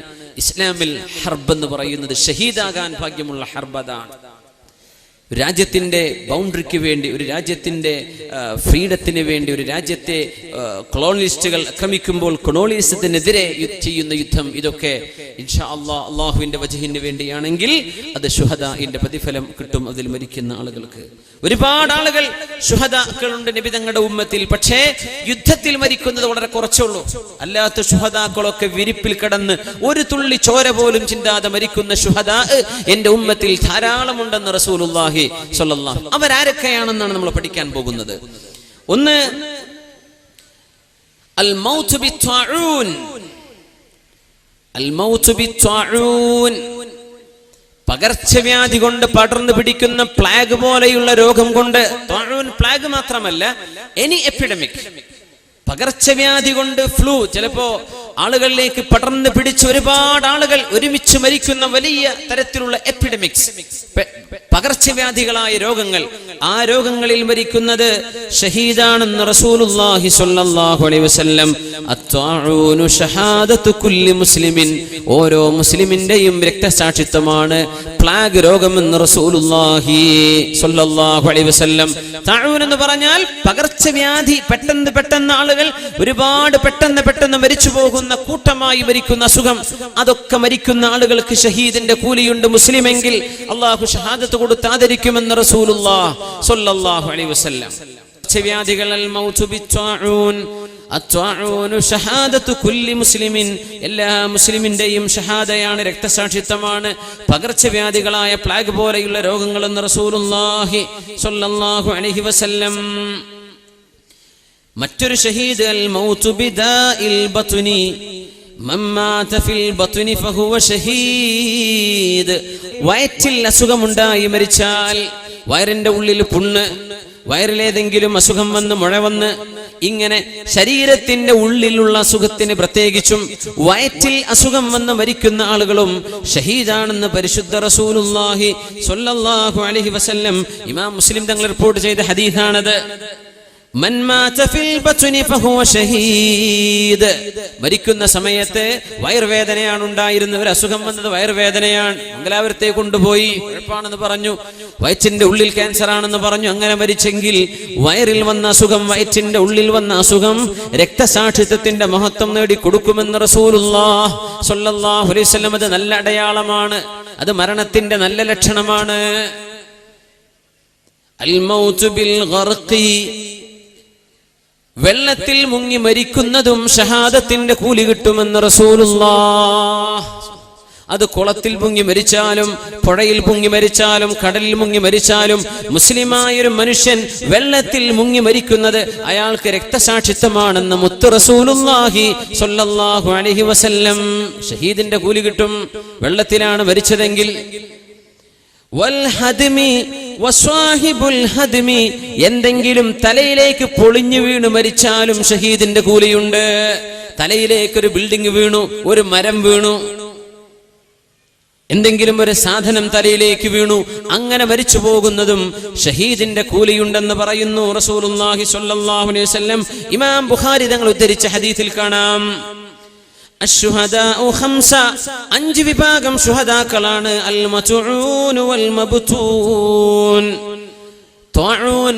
Speaker 1: ഇസ്ലാമിൽ ഹർബ് എന്ന് പറയുന്നത്. ഷഹീദാകാൻ ഭാഗ്യമുള്ള ഹർബ് അതാണ്. രാജ്യത്തിന്റെ ബൗണ്ടറിക്ക് വേണ്ടി, ഒരു രാജ്യത്തിന്റെ ഫ്രീഡത്തിന് വേണ്ടി, ഒരു രാജ്യത്തെ കൊളോണിയലിസ്റ്റുകൾ ആക്രമിക്കുമ്പോൾ കൊളോണിയലിസത്തിനെതിരെ ചെയ്യുന്ന യുദ്ധം, ഇതൊക്കെ ഇൻഷാ അല്ലാഹ് അല്ലാഹുവിന്റെ വജ്ഹിന് വേണ്ടിയാണെങ്കിൽ അത് ശുഹദാഇന്റെ പ്രതിഫലം കിട്ടും അതിൽ മരിക്കുന്ന ആളുകൾക്ക്. ഒരുപാട് ആളുകൾ ശുഹദാക്കളുണ്ട് നബി തങ്ങളുടെ ഉമ്മത്തിൽ, പക്ഷേ യുദ്ധത്തിൽ മരിക്കുന്നത് വളരെ കുറച്ചുള്ളൂ. അല്ലാത്ത ശുഹദാക്കളൊക്കെ വിരിപ്പിൽ കിടന്ന് ഒരു തുള്ളി ചോര പോലും ചിന്താതെ മരിക്കുന്ന ശുഹദാ എന്റെ ഉമ്മത്തിൽ ധാരാളമുണ്ടെന്ന് റസൂലുള്ളാഹി സ്വല്ലല്ലാഹു. അവരാരൊക്കെയാണെന്നാണ് നമ്മൾ പഠിക്കാൻ പോകുന്നത്. ഒന്ന്, അൽ മൗത്ത് ബിത്വാഊൻ, അൽ മൗത്ത് ബിത്വാഊൻ, പകർച്ചവ്യാധി കൊണ്ട് പടർന്നു പിടിക്കുന്ന പ്ലാഗ് പോലെയുള്ള രോഗം കൊണ്ട്. ത്വാഊൻ പ്ലാഗ് മാത്രമല്ല, എനി എപ്പിഡമിക്, പകർച്ചവ്യാധി കൊണ്ട് ഫ്ലൂ, ചിലപ്പോ ആളുകളിലേക്ക് പടർന്നു പിടിച്ച് ഒരുപാട് ആളുകൾ ഒരുമിച്ച് മരിക്കുന്ന വലിയ തരത്തിലുള്ള എപ്പിഡമിക്സ്, പകർച്ചവ്യാധികളായ രോഗങ്ങൾ. ആ രോഗങ്ങളിൽ മരിക്കുന്നത് ഷഹീദാണെന്ന് റസൂലുള്ളാഹി സ്വല്ലല്ലാഹു അലൈഹി വസല്ലം. അത്വാഊനു ഷഹാദത്തു കുല്ലി മുസ്ലിമിൻ, ഓരോ മുസ്ലിമിന്റെയും രക്തസാക്ഷിത്വമാണ് പ്ലാഗ് രോഗമെന്ന് റസൂലുള്ളാഹി സ്വല്ലല്ലാഹു അലൈഹി വസല്ലം. തഊൻ എന്ന് പറഞ്ഞാൽ പകർച്ചവ്യാധി, പെട്ടെന്ന് ആളുകൾ ഒരുപാട് പെട്ടെന്ന് മരിച്ചു പോകുന്ന, കൂട്ടമായി മരിക്കുന്ന അസുഖം. അതൊക്കെ മരിക്കുന്ന ആളുകൾക്ക് ഷഹീദിന്റെ കൂലിയുണ്ട്. മുസ്ലിമെങ്കിൽ അല്ലാഹു ഷഹാദത്ത് കൊടുത്ത് ആദരിക്കുമെന്ന് റസൂലുള്ളാഹി സ്വല്ലല്ലാഹു അലൈഹി വസല്ലം. പകർച്ചവ്യാധികൾ അൽ മൗതു ബിത്വാഊൻ, അത്വാഊനു ഷഹാദത്തു കുല്ലി മുസ്ലിമിൻ, എല്ലാ മുസ്ലിമിന്റെയും ഷഹാദയാണ്, രക്തസാക്ഷിത്വമാണ് പകർച്ചവ്യാധികളായ പ്ലാഗ് പോലെയുള്ള രോഗങ്ങളെന്ന് റസൂലുള്ളാഹി സ്വല്ലല്ലാഹു അലൈഹി വസല്ലം. മറ്റൊരു ഷഹീദ് അൽ മൗതു ബിദാഇൽ ബത്നി, മൻ മാത ഫിൽ ബത്നി ഫഹുവ ഷഹീദ്. വയറ്റിൽ അസുഖമുണ്ടായി മരിച്ചാൽ, വയറിന്റെ ഉള്ളിൽ പുണ്ണ്, വയറിലേതെങ്കിലും അസുഖം വന്ന്, മുഴ വന്ന്, ഇങ്ങനെ ശരീരത്തിന്റെ ഉള്ളിലുള്ള അസുഖത്തിന്, പ്രത്യേകിച്ചും വയറ്റിൽ അസുഖം വന്ന് മരിക്കുന്ന ആളുകളും ഷഹീദാണെന്ന് പരിശുദ്ധ റസൂലുള്ളാഹി സ്വല്ലല്ലാഹു അലൈഹി വസല്ലം. ഇമാം മുസ്ലിം തങ്ങൾ റിപ്പോർട്ട് ചെയ്ത ഹദീസാണത്. മൻ മാത ഫിൽ ബത്നി ഫഹുവ ഷഹീദ്. മരിക്കുന്ന സമയത്ത് വയറുവേദനയാണ് ഉണ്ടായിരുന്നത്, ഒരു അസുഖം വന്നത് വയറുവേദനയാണ്, മംഗലാപുരത്തെ കൊണ്ടുപോയി, കുഴപ്പമാണെന്ന് പറഞ്ഞു, വയറ്റിന്റെ ഉള്ളിൽ ക്യാൻസർ ആണെന്ന് പറഞ്ഞു. അങ്ങനെ മരിച്ചെങ്കിൽ വയറിൽ വന്ന അസുഖം, വയറ്റിന്റെ ഉള്ളിൽ വന്ന അസുഖം രക്തസാക്ഷിത്വത്തിന്റെ മഹത്വം നേടി കൊടുക്കുമെന്ന് റസൂലുള്ളാഹി സ്വല്ലല്ലാഹു അലൈഹി വസല്ലം. അത് നല്ല അടയാളമാണ്, അത് മരണത്തിന്റെ നല്ല ലക്ഷണമാണ്. അൽ മൗതു ബിൽ ഗർഖി, വെള്ളത്തിൽ മുങ്ങി മരിക്കുന്നതും ഷഹാദത്തിന്റെ കൂലി കിട്ടുമെന്ന് റസൂലുള്ളാഹി. അത് കുളത്തിൽ മുങ്ങി മരിച്ചാലും, പുഴയിൽ മുങ്ങി മരിച്ചാലും, കടലിൽ മുങ്ങി മരിച്ചാലും, മുസ്ലിമായൊരു മനുഷ്യൻ വെള്ളത്തിൽ മുങ്ങി മരിക്കുന്നത് അയാൾക്ക് രക്തസാക്ഷിത്വമാണെന്ന് മുത്ത് റസൂലുള്ളാഹി സ്വല്ലല്ലാഹു അലൈഹി വസല്ലം. ഷഹീദിന്റെ കൂലി കിട്ടും വെള്ളത്തിലാണ് മരിച്ചതെങ്കിൽ. വൽ ഹദ്മി വസ്വാഹിബുൽ ഹദ്മി, എന്തെങ്കിലും തലയിലേക്ക് പൊളിഞ്ഞു വീണു മരിച്ചാലും ഷഹീദിന്റെ കൂലിയുണ്ട്. തലയിലേക്ക് ഒരു ബിൽഡിംഗ് വീണു, ഒരു മരം വീണു, എന്തെങ്കിലും ഒരു സാധനം തലയിലേക്ക് വീണു, അങ്ങനെ മരിച്ചു പോകുന്നതും ഷഹീദിന്റെ കൂലിയുണ്ടെന്ന് പറയുന്നു റസൂലുള്ളാഹി സ്വല്ലല്ലാഹു അലൈഹി വസല്ലം. ഇമാം ബുഖാരി തങ്ങൾ ഉദ്ധരിച്ച ഹദീസിൽ കാണാം, അശ്ശുഹദാഉ ഖംസ, 5 വിഭാഗം ശുഹദാക്കളാണ്. അൽ മത്ഊൻ വൽ മബ്തൂൻ, ത്വാഊൻ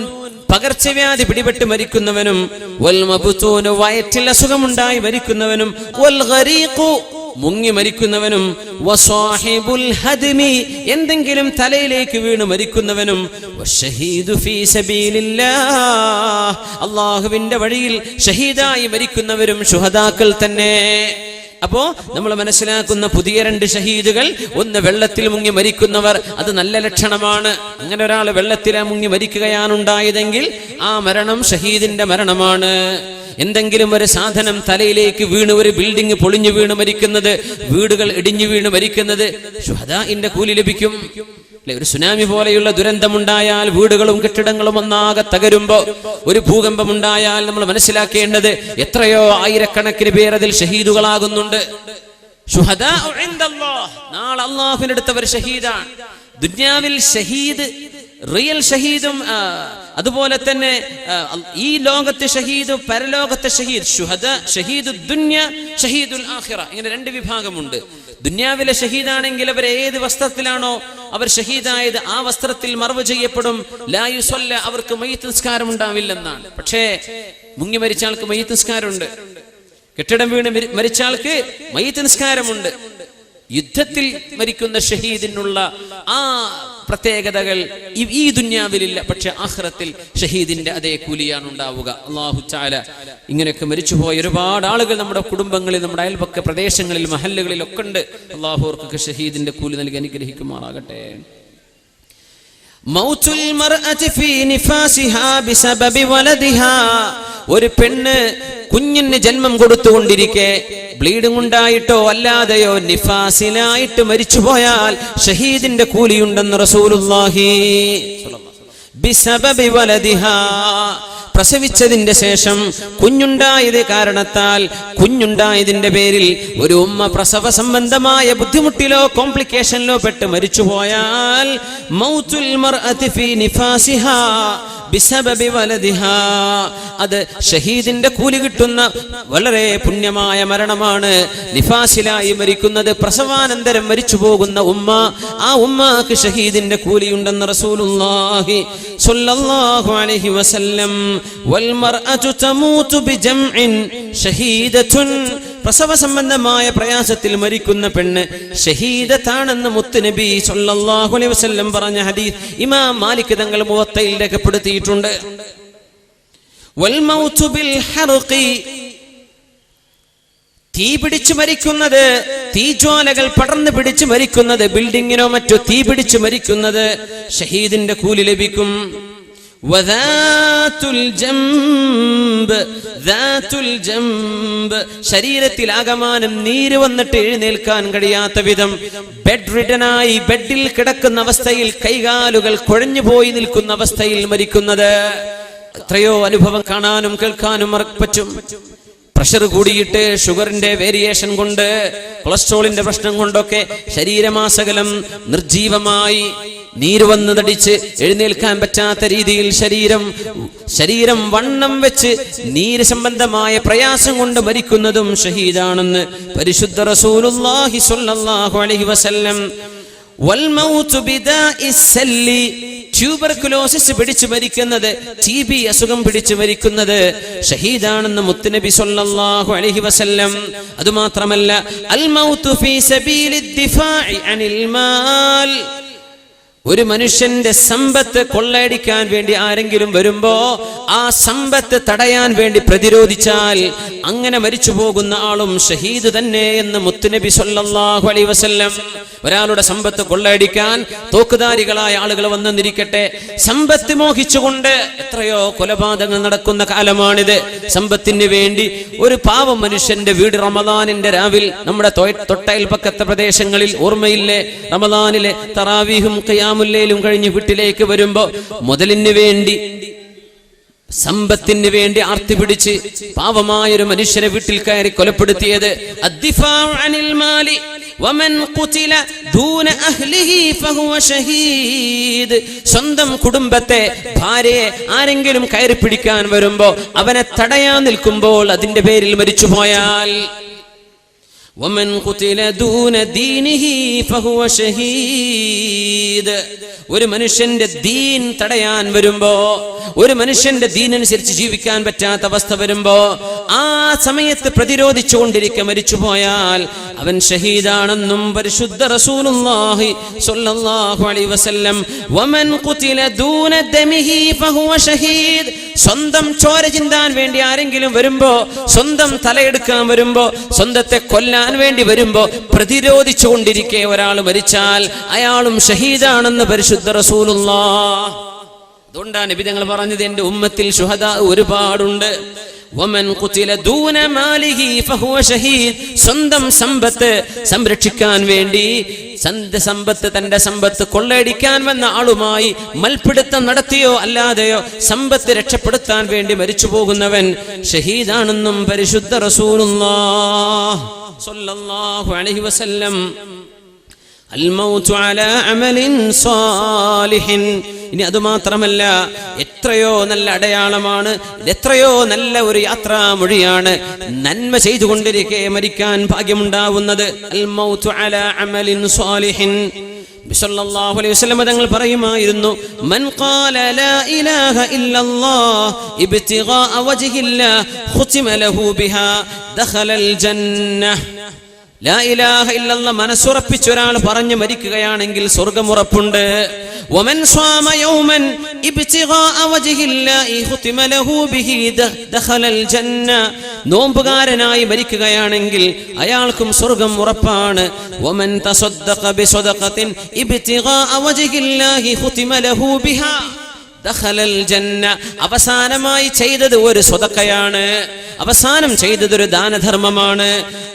Speaker 1: പകർച്ചവ്യാധി പിടിപെട്ട് മരിക്കുന്നവനും, വൽ മബ്തൂൻ വയറ്റിൽ അസുഖമുണ്ടായി മരിക്കുന്നവനും, വൽ ഗരീഖു മുങ്ങി മരിക്കുന്നവനും, വസ്വാഹിബുൽ ഹദ്മി എന്തെങ്കിലും തലയിലേക്ക് വീണ് മരിക്കുന്നവനും, വശഹീദു ഫീ സബീലില്ലാഹ് അല്ലാഹുവിന്റെ വഴിയിൽ ഷഹീദായി മരിക്കുന്നവരും ശുഹദാക്കൾ തന്നെ. അപ്പോ നമ്മൾ മനസ്സിലാക്കുന്ന പുതിയ 2 ഷഹീദുകൾ, ഒന്ന് വെള്ളത്തിൽ മുങ്ങി മരിക്കുന്നവർ, അത് നല്ല ലക്ഷണമാണ്. അങ്ങനെ ഒരാൾ വെള്ളത്തിൽ മുങ്ങി മരിക്കുകയാണ് ഉണ്ടായതെങ്കിൽ ആ മരണം ഷഹീദിന്റെ മരണമാണ്. എന്തെങ്കിലും ഒരു സാധനം തലയിലേക്ക് വീണ്, ഒരു ബിൽഡിംഗ് പൊളിഞ്ഞു വീണ് മരിക്കുന്നത്, വീടുകൾ ഇടിഞ്ഞു വീണ് മരിക്കുന്നത്, ശുഹദാഇന്റെ കൂലി ലഭിക്കും. ഒരു സുനാമി പോലെയുള്ള ദുരന്തമുണ്ടായാൽ, വീടുകളും കെട്ടിടങ്ങളും ഒന്നാകെ തകരുമ്പോ, ഒരു ഭൂകമ്പമുണ്ടായാൽ നമ്മൾ മനസ്സിലാക്കേണ്ടത് എത്രയോ ആയിരക്കണക്കിന് പേർ അതിൽ ഷഹീദുകളാകുന്നുണ്ട്. ശുഹദാഉ ഇൻദല്ലാഹ്, നാളെ അല്ലാഹുവിന്റെ അടുത്ത് അവർ ഷഹീദാണ്. ദുനിയാവിൽ ഷഹീദ്, റിയൽ ഷഹീദും അതുപോലെ തന്നെ ഈ ലോകത്തെ ഷഹീദ്, പരലോകത്തെ ഷഹീദ്. ഷഹീദു ദുനിയ, ഷഹീദുൽ ആഖിറ, ഇങ്ങനെ 2 വിഭാഗമുണ്ട്. ദുനിയാവിലെ ഷഹീദാണെങ്കിൽ അവർ ഏത് വസ്ത്രത്തിലാണോ അവർ ഷഹീദായത് ആ വസ്ത്രത്തിൽ മറവ് ചെയ്യപ്പെടും. ലാ യുസല്ല, അവർക്ക് മയ്യിത്ത് നിസ്കാരം ഉണ്ടാവില്ലെന്നാണ്. പക്ഷേ മുങ്ങി മരിച്ച ആൾക്ക് മയ്യിത്ത് നിസ്കാരമുണ്ട്, കെട്ടിടം വീണ് മരിച്ച ആൾക്ക് മയ്യിത്ത് നിസ്കാരമുണ്ട്. യുദ്ധത്തിൽ മരിക്കുന്ന ഷഹീദിനുള്ള ആ പ്രത്യേകതകൾ ഈ ദുനിയാവിലില്ല, പക്ഷെ ആഖിറത്തിൽ ഷഹീദിന്റെ അതേ കൂലിയാണ് ഉണ്ടാവുക. അല്ലാഹു തആല ഇങ്ങനെയൊക്കെ മരിച്ചുപോയ ഒരുപാട് ആളുകൾ നമ്മുടെ കുടുംബങ്ങളിൽ, നമ്മുടെ അയൽപക്ക പ്രദേശങ്ങളിൽ, മഹല്ലുകളിൽ ഒക്കെ ഉണ്ട്. അല്ലാഹു അവർക്കൊക്കെ ഷഹീദിന്റെ കൂലി നൽകി അനുഗ്രഹിക്കുമാറാകട്ടെ. മൗതുൽ മർഅതി ഫീ നിഫാസിഹാ ബിസബബി വലദിഹാ. ഒരു പെണ്ണ് കുഞ്ഞിന് ജന്മം കൊടുത്തുകൊണ്ടിരിക്കെ ബ്ലീഡിംഗ് ഉണ്ടായിട്ടോ അല്ലാതെയോ നിഫാസിലായിട്ട് മരിച്ചുപോയാൽ ഷഹീദിന്റെ കൂലിയുണ്ടെന്ന് റസൂലുള്ളാഹി. ബിസബബി വലദിഹാ, പ്രസവിച്ചതിന്റെ ശേഷം കുഞ്ഞുണ്ടായത് കാരണത്താൽ കുഞ്ഞുണ്ടായതിന്റെ പേരിൽ ഒരു ഉമ്മ പ്രസവ സംബന്ധമായ ബുദ്ധിമുട്ടിലോ കോംപ്ലിക്കേഷനിലോ പെട്ട് മരിച്ചുപോയാൽ മൗതുൽ മർഅതി ഫീ നിഫാസിഹാ ബിസബബി വലദിഹാ, അത് ഷഹീദിന്റെ കൂലി കിട്ടുന്ന വളരെ പുണ്യമായ മരണമാണ്. നിഫാസിലായി മരിക്കുന്നത്, പ്രസവാനന്തരം മരിച്ചു പോകുന്ന ഉമ്മ, ആ ഉമ്മക്ക് ഷഹീദിന്റെ കൂലിയുണ്ടെന്ന് റസൂലുള്ളാഹി സ്വല്ലല്ലാഹു അലൈഹി വസല്ലം. വൽ മർഅതു തമൂതു ബിജംഇൻ ഷഹീദത്തുൻ, പ്രസവ സംബന്ധമായ പ്രയാസത്തിൽ മരിക്കുന്ന പെണ്ണ് ഷഹീദത്താണെന്ന് മുത്തുനബി സ്വല്ലല്ലാഹു അലൈഹി വസല്ലം പറഞ്ഞ ഹദീസ് ഇമാം മാലിക് തങ്ങൾ മുവത്തയിൽ രേഖപ്പെടുത്തിയിട്ടുണ്ട്. വൽ മൗതു ബിൽ ഹർഖി, തീ പിടിച്ചു മരിക്കുന്നത്, തീജ്വാലകൾ പടർന്നു പിടിച്ചു മരിക്കുന്നത്, ബിൽഡിങ്ങിനോ മറ്റോ തീ പിടിച്ചു മരിക്കുന്നത് ഷഹീദിന്റെ കൂലി ലഭിക്കും. വദാതുൽ ജംബ്, ദാതുൽ ജംബ്, ശരീരത്തിൽ ആകമാനം നീര് വന്നിട്ട് എഴുന്നേൽക്കാൻ കഴിയാത്ത വിധം ബെഡ് റിഡനായി ബെഡിൽ കിടക്കുന്ന അവസ്ഥയിൽ കൈകാലുകൾ കുഴഞ്ഞു പോയി നിൽക്കുന്ന അവസ്ഥയിൽ മരിക്കുന്നത് എത്രയോ അനുഭവം കാണാനും കേൾക്കാനും പറ്റും. പ്രഷർ കൂടിയിട്ട്, ഷുഗറിന്റെ വേരിയേഷൻ കൊണ്ട്, കൊളസ്ട്രോളിന്റെ പ്രശ്നം കൊണ്ടൊക്കെ ശരീരമാസകലം നിർജീവമായി നീര് വന്ന് തടിച്ച് എഴുന്നേൽക്കാൻ പറ്റാത്ത രീതിയിൽ ശരീരം വണ്ണം വെച്ച് നീര് സംബന്ധമായ പ്രയാസം കൊണ്ട് മരിക്കുന്നതും ഷഹീദാണെന്ന് പരിശുദ്ധ റസൂലുള്ളാഹി സ്വല്ലല്ലാഹു അലൈഹി വസല്ലം. വൽ മൗതു ബിദാഇസ് സല്ലി, ട്യൂബർകുലോസിസ് പിടിച്ചു മരിക്കുന്നത്, TB അസുഖം പിടിച്ചു മരിക്കുന്നത് ഷഹീദാണെന്ന് മുത്തുനബി സ്വല്ലല്ലാഹു അലൈഹി വസല്ലം. അതുമാത്രമല്ല, അൽ മൗതു ഫീ സബീലിദ് ദിഫാഇ അനിൽ മാൽ, ഒരു മനുഷ്യന്റെ സമ്പത്ത് കൊള്ളയടിക്കാൻ വേണ്ടി ആരെങ്കിലും വരുമ്പോ ആ സമ്പത്ത് തടയാൻ വേണ്ടി പ്രതിരോധിച്ചാൽ അങ്ങനെ മരിച്ചു പോകുന്ന ആളും ഷഹീദ് തന്നെ എന്ന് മുത്തുനബി സ്വല്ലല്ലാഹു അലൈഹി വസല്ലം. ഒരാളുടെ സമ്പത്ത് കൊള്ളയടിക്കാൻ തോക്കുധാരികളായ ആളുകൾ വന്നെന്നിരിക്കട്ടെ, സമ്പത്ത് മോഹിച്ചുകൊണ്ട് എത്രയോ കൊലപാതകങ്ങൾ നടക്കുന്ന കാലമാണിത്. സമ്പത്തിന് വേണ്ടി ഒരു പാവം മനുഷ്യന്റെ വീട് റമദാനിന്റെ രാവിൽ നമ്മുടെ തൊട്ടയൽപക്കത്തെ പ്രദേശങ്ങളിൽ ഓർമ്മയില്ലേ, റമദാനിലെ തറാവീഹും ഖിയാമുല്ലയിലും കഴിഞ്ഞ് വീട്ടിലേക്ക് വരുമ്പോ മുതലിന് വേണ്ടി, സമ്പത്തിന് വേണ്ടി ആർത്തി പിടിച്ച് പാവമായൊരു മനുഷ്യനെ വീട്ടിൽ കയറി കൊലപ്പെടുത്തിയത്. അദ്ദിഫാഉ അനിൽ മാലി വമൻ ഖുതില ദൂന അഹ്ലിഹി ഫഹുവ ഷഹീദ്, സ്വന്തം കുടുംബത്തെ, ഭാര്യയെ ആരെങ്കിലും കയറി പിടിക്കാൻ വരുമ്പോ അവനെ തടയാൻ നിൽക്കുമ്പോൾ അതിന്റെ പേരിൽ മരിച്ചുപോയാൽ വമൻ ഖുതില ദൂന ദീനിഹി ഫഹുവ ഷഹീദ്, ഒരു മനുഷ്യന്റെ ദീൻ തടയാൻ വരുമ്പോ, ഒരു മനുഷ്യന്റെ ദീനനുസരിച്ച് ജീവിക്കാൻ പറ്റാത്ത അവസ്ഥ വരുമ്പോ ആ സമയത്ത് പ്രതിരോധിച്ചുകൊണ്ടിരിക്കെ മരിച്ചുപോയാൽ അവൻ ഷഹീദാണെന്നും പരിശുദ്ധ റസൂലുള്ളാഹി സ്വല്ലല്ലാഹു അലൈഹി വസല്ലം. വമൻ ഖുതില ദൂന ദമിഹി ഫഹുവ ഷഹീദ്, സ്വന്തം ചോര ചിന്താൻ വേണ്ടി ആരെങ്കിലും വരുമ്പോ, സ്വന്തം തലയെടുക്കാൻ വരുമ്പോ, സ്വന്തത്തെ കൊല്ലാൻ വേണ്ടി വരുമ്പോ പ്രതിരോധിച്ചുകൊണ്ടിരിക്കെ ഒരാൾ മരിച്ചാൽ അയാളും ഷഹീദാണെന്ന് പരിശുദ്ധ റസൂലുള്ളാഹ്. അതുകൊണ്ടാണ് നബി തങ്ങൾ പറഞ്ഞത്, എന്റെ ഉമ്മത്തിൽ ശുഹദാ ഒരുപാടുണ്ട്. വമൻ ഖുതില ദൂന മാലിഹി ഫഹുവ ഷഹീദ്, സ്വന്തം സമ്പത്ത് സംരക്ഷിക്കാൻ വേണ്ടി, തന്റെ സമ്പത്ത് കൊള്ളയടിക്കാൻ വന്ന ആളുമായി മൽപിടുത്തം നടത്തിയോ അല്ലാതെയോ സമ്പത്ത് രക്ഷപ്പെടുത്താൻ വേണ്ടി മരിച്ചു പോകുന്നവൻ ഷഹീദാണെന്നും പരിശുദ്ധ റസൂലുള്ളാഹി സ്വല്ലല്ലാഹു അലൈഹി വസല്ലം. അൽ മൗതു അലാ അമലിൻ സാലിഹിൻ, ഇനി അതുമാത്രമല്ല എത്രയോ നല്ല അടയാളമാണ്, എത്രയോ നല്ല ഒരു യാത്രാമൊഴിയാണ് നന്മ ചെയ്തുകൊണ്ടിരിക്കെ മരിക്കാൻ ഭാഗ്യമുണ്ടാവുന്നത്. അൽ മൗതു അലാ അമലിൻ സാലിഹിൻ. സല്ലല്ലാഹു അലൈഹി വസല്ലം തങ്ങൾ പറയുമായിരുന്നു, മൻ ഖാല ലാ ഇലാഹ ഇല്ലല്ലാഹ് ഇബ്തിഗാഅ വജ്ഹില്ലാഹ് ഖുതിമ ലഹു ബിഹാ ദഖലൽ ജന്നഹ്. ലാ ഇലാഹ ഇല്ലല്ലാഹ് മനസ്സുറപ്പിച്ച ഒരാൾ പറഞ്ഞു മരിക്കുകയാണെങ്കിൽ സ്വർഗ്ഗമുറപ്പുണ്ട്. വമൻ സ്വാമ യൗമൻ ഇബ്തിഗാഅ വജ്ഹില്ലാഹി ഖുതിമ ലഹു ബിഹി ദഖലൽ ജന്ന. നോമ്പുകാരനായി മരിക്കുകയാണെങ്കിൽ അയാൾക്കും സ്വർഗ്ഗം ഉറപ്പാണ്. വമൻ തസദ്ദഖ ബിസദഖത്തിൻ ഇബ്തിഗാഅ വജ്ഹില്ലാഹി ഖുതിമ ലഹു ബിഹാ ദഖലൽ ജന്ന. അവസാനമായി ചെയ്തത് ഒരു സ്വതക്കയാണ്, അവസാനം ചെയ്തത് ഒരു ദാനധർമ്മമാണ്.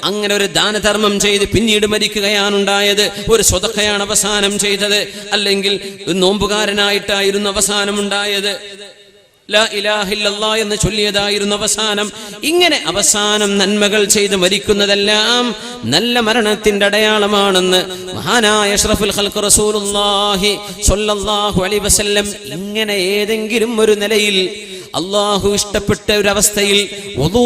Speaker 1: അങ്ങനെ ഒരു ദാനധർമ്മം ചെയ്ത് പിന്നീട് മരിക്കുകയാണുണ്ടായത്. ഒരു സ്വതക്കയാണ് അവസാനം ചെയ്തത്, അല്ലെങ്കിൽ നോമ്പുകാരനായിട്ടായിരുന്നു അവസാനം ഉണ്ടായത്. ലാ ഇലാഹ ഇല്ലല്ലാഹ് എന്ന് ചൊല്ലിയതായിരുന്നു അവസാനം. ഇങ്ങനെ അവസാനം നന്മകൾ ചെയ്ത് മരിക്കുന്നതെല്ലാം നല്ല മരണത്തിന്റെ അടയാളമാണെന്ന് മഹാനായ അഷ്റഫുൽ ഖൽഖ് റസൂലുള്ളാഹി സ്വല്ലല്ലാഹു അലൈഹി വസല്ലം ഇങ്ങനെ ഏതെങ്കിലും ഒരു നിലയിൽ അള്ളാഹു ഇഷ്ടപ്പെട്ട ഒരവസ്ഥയിൽ വുളു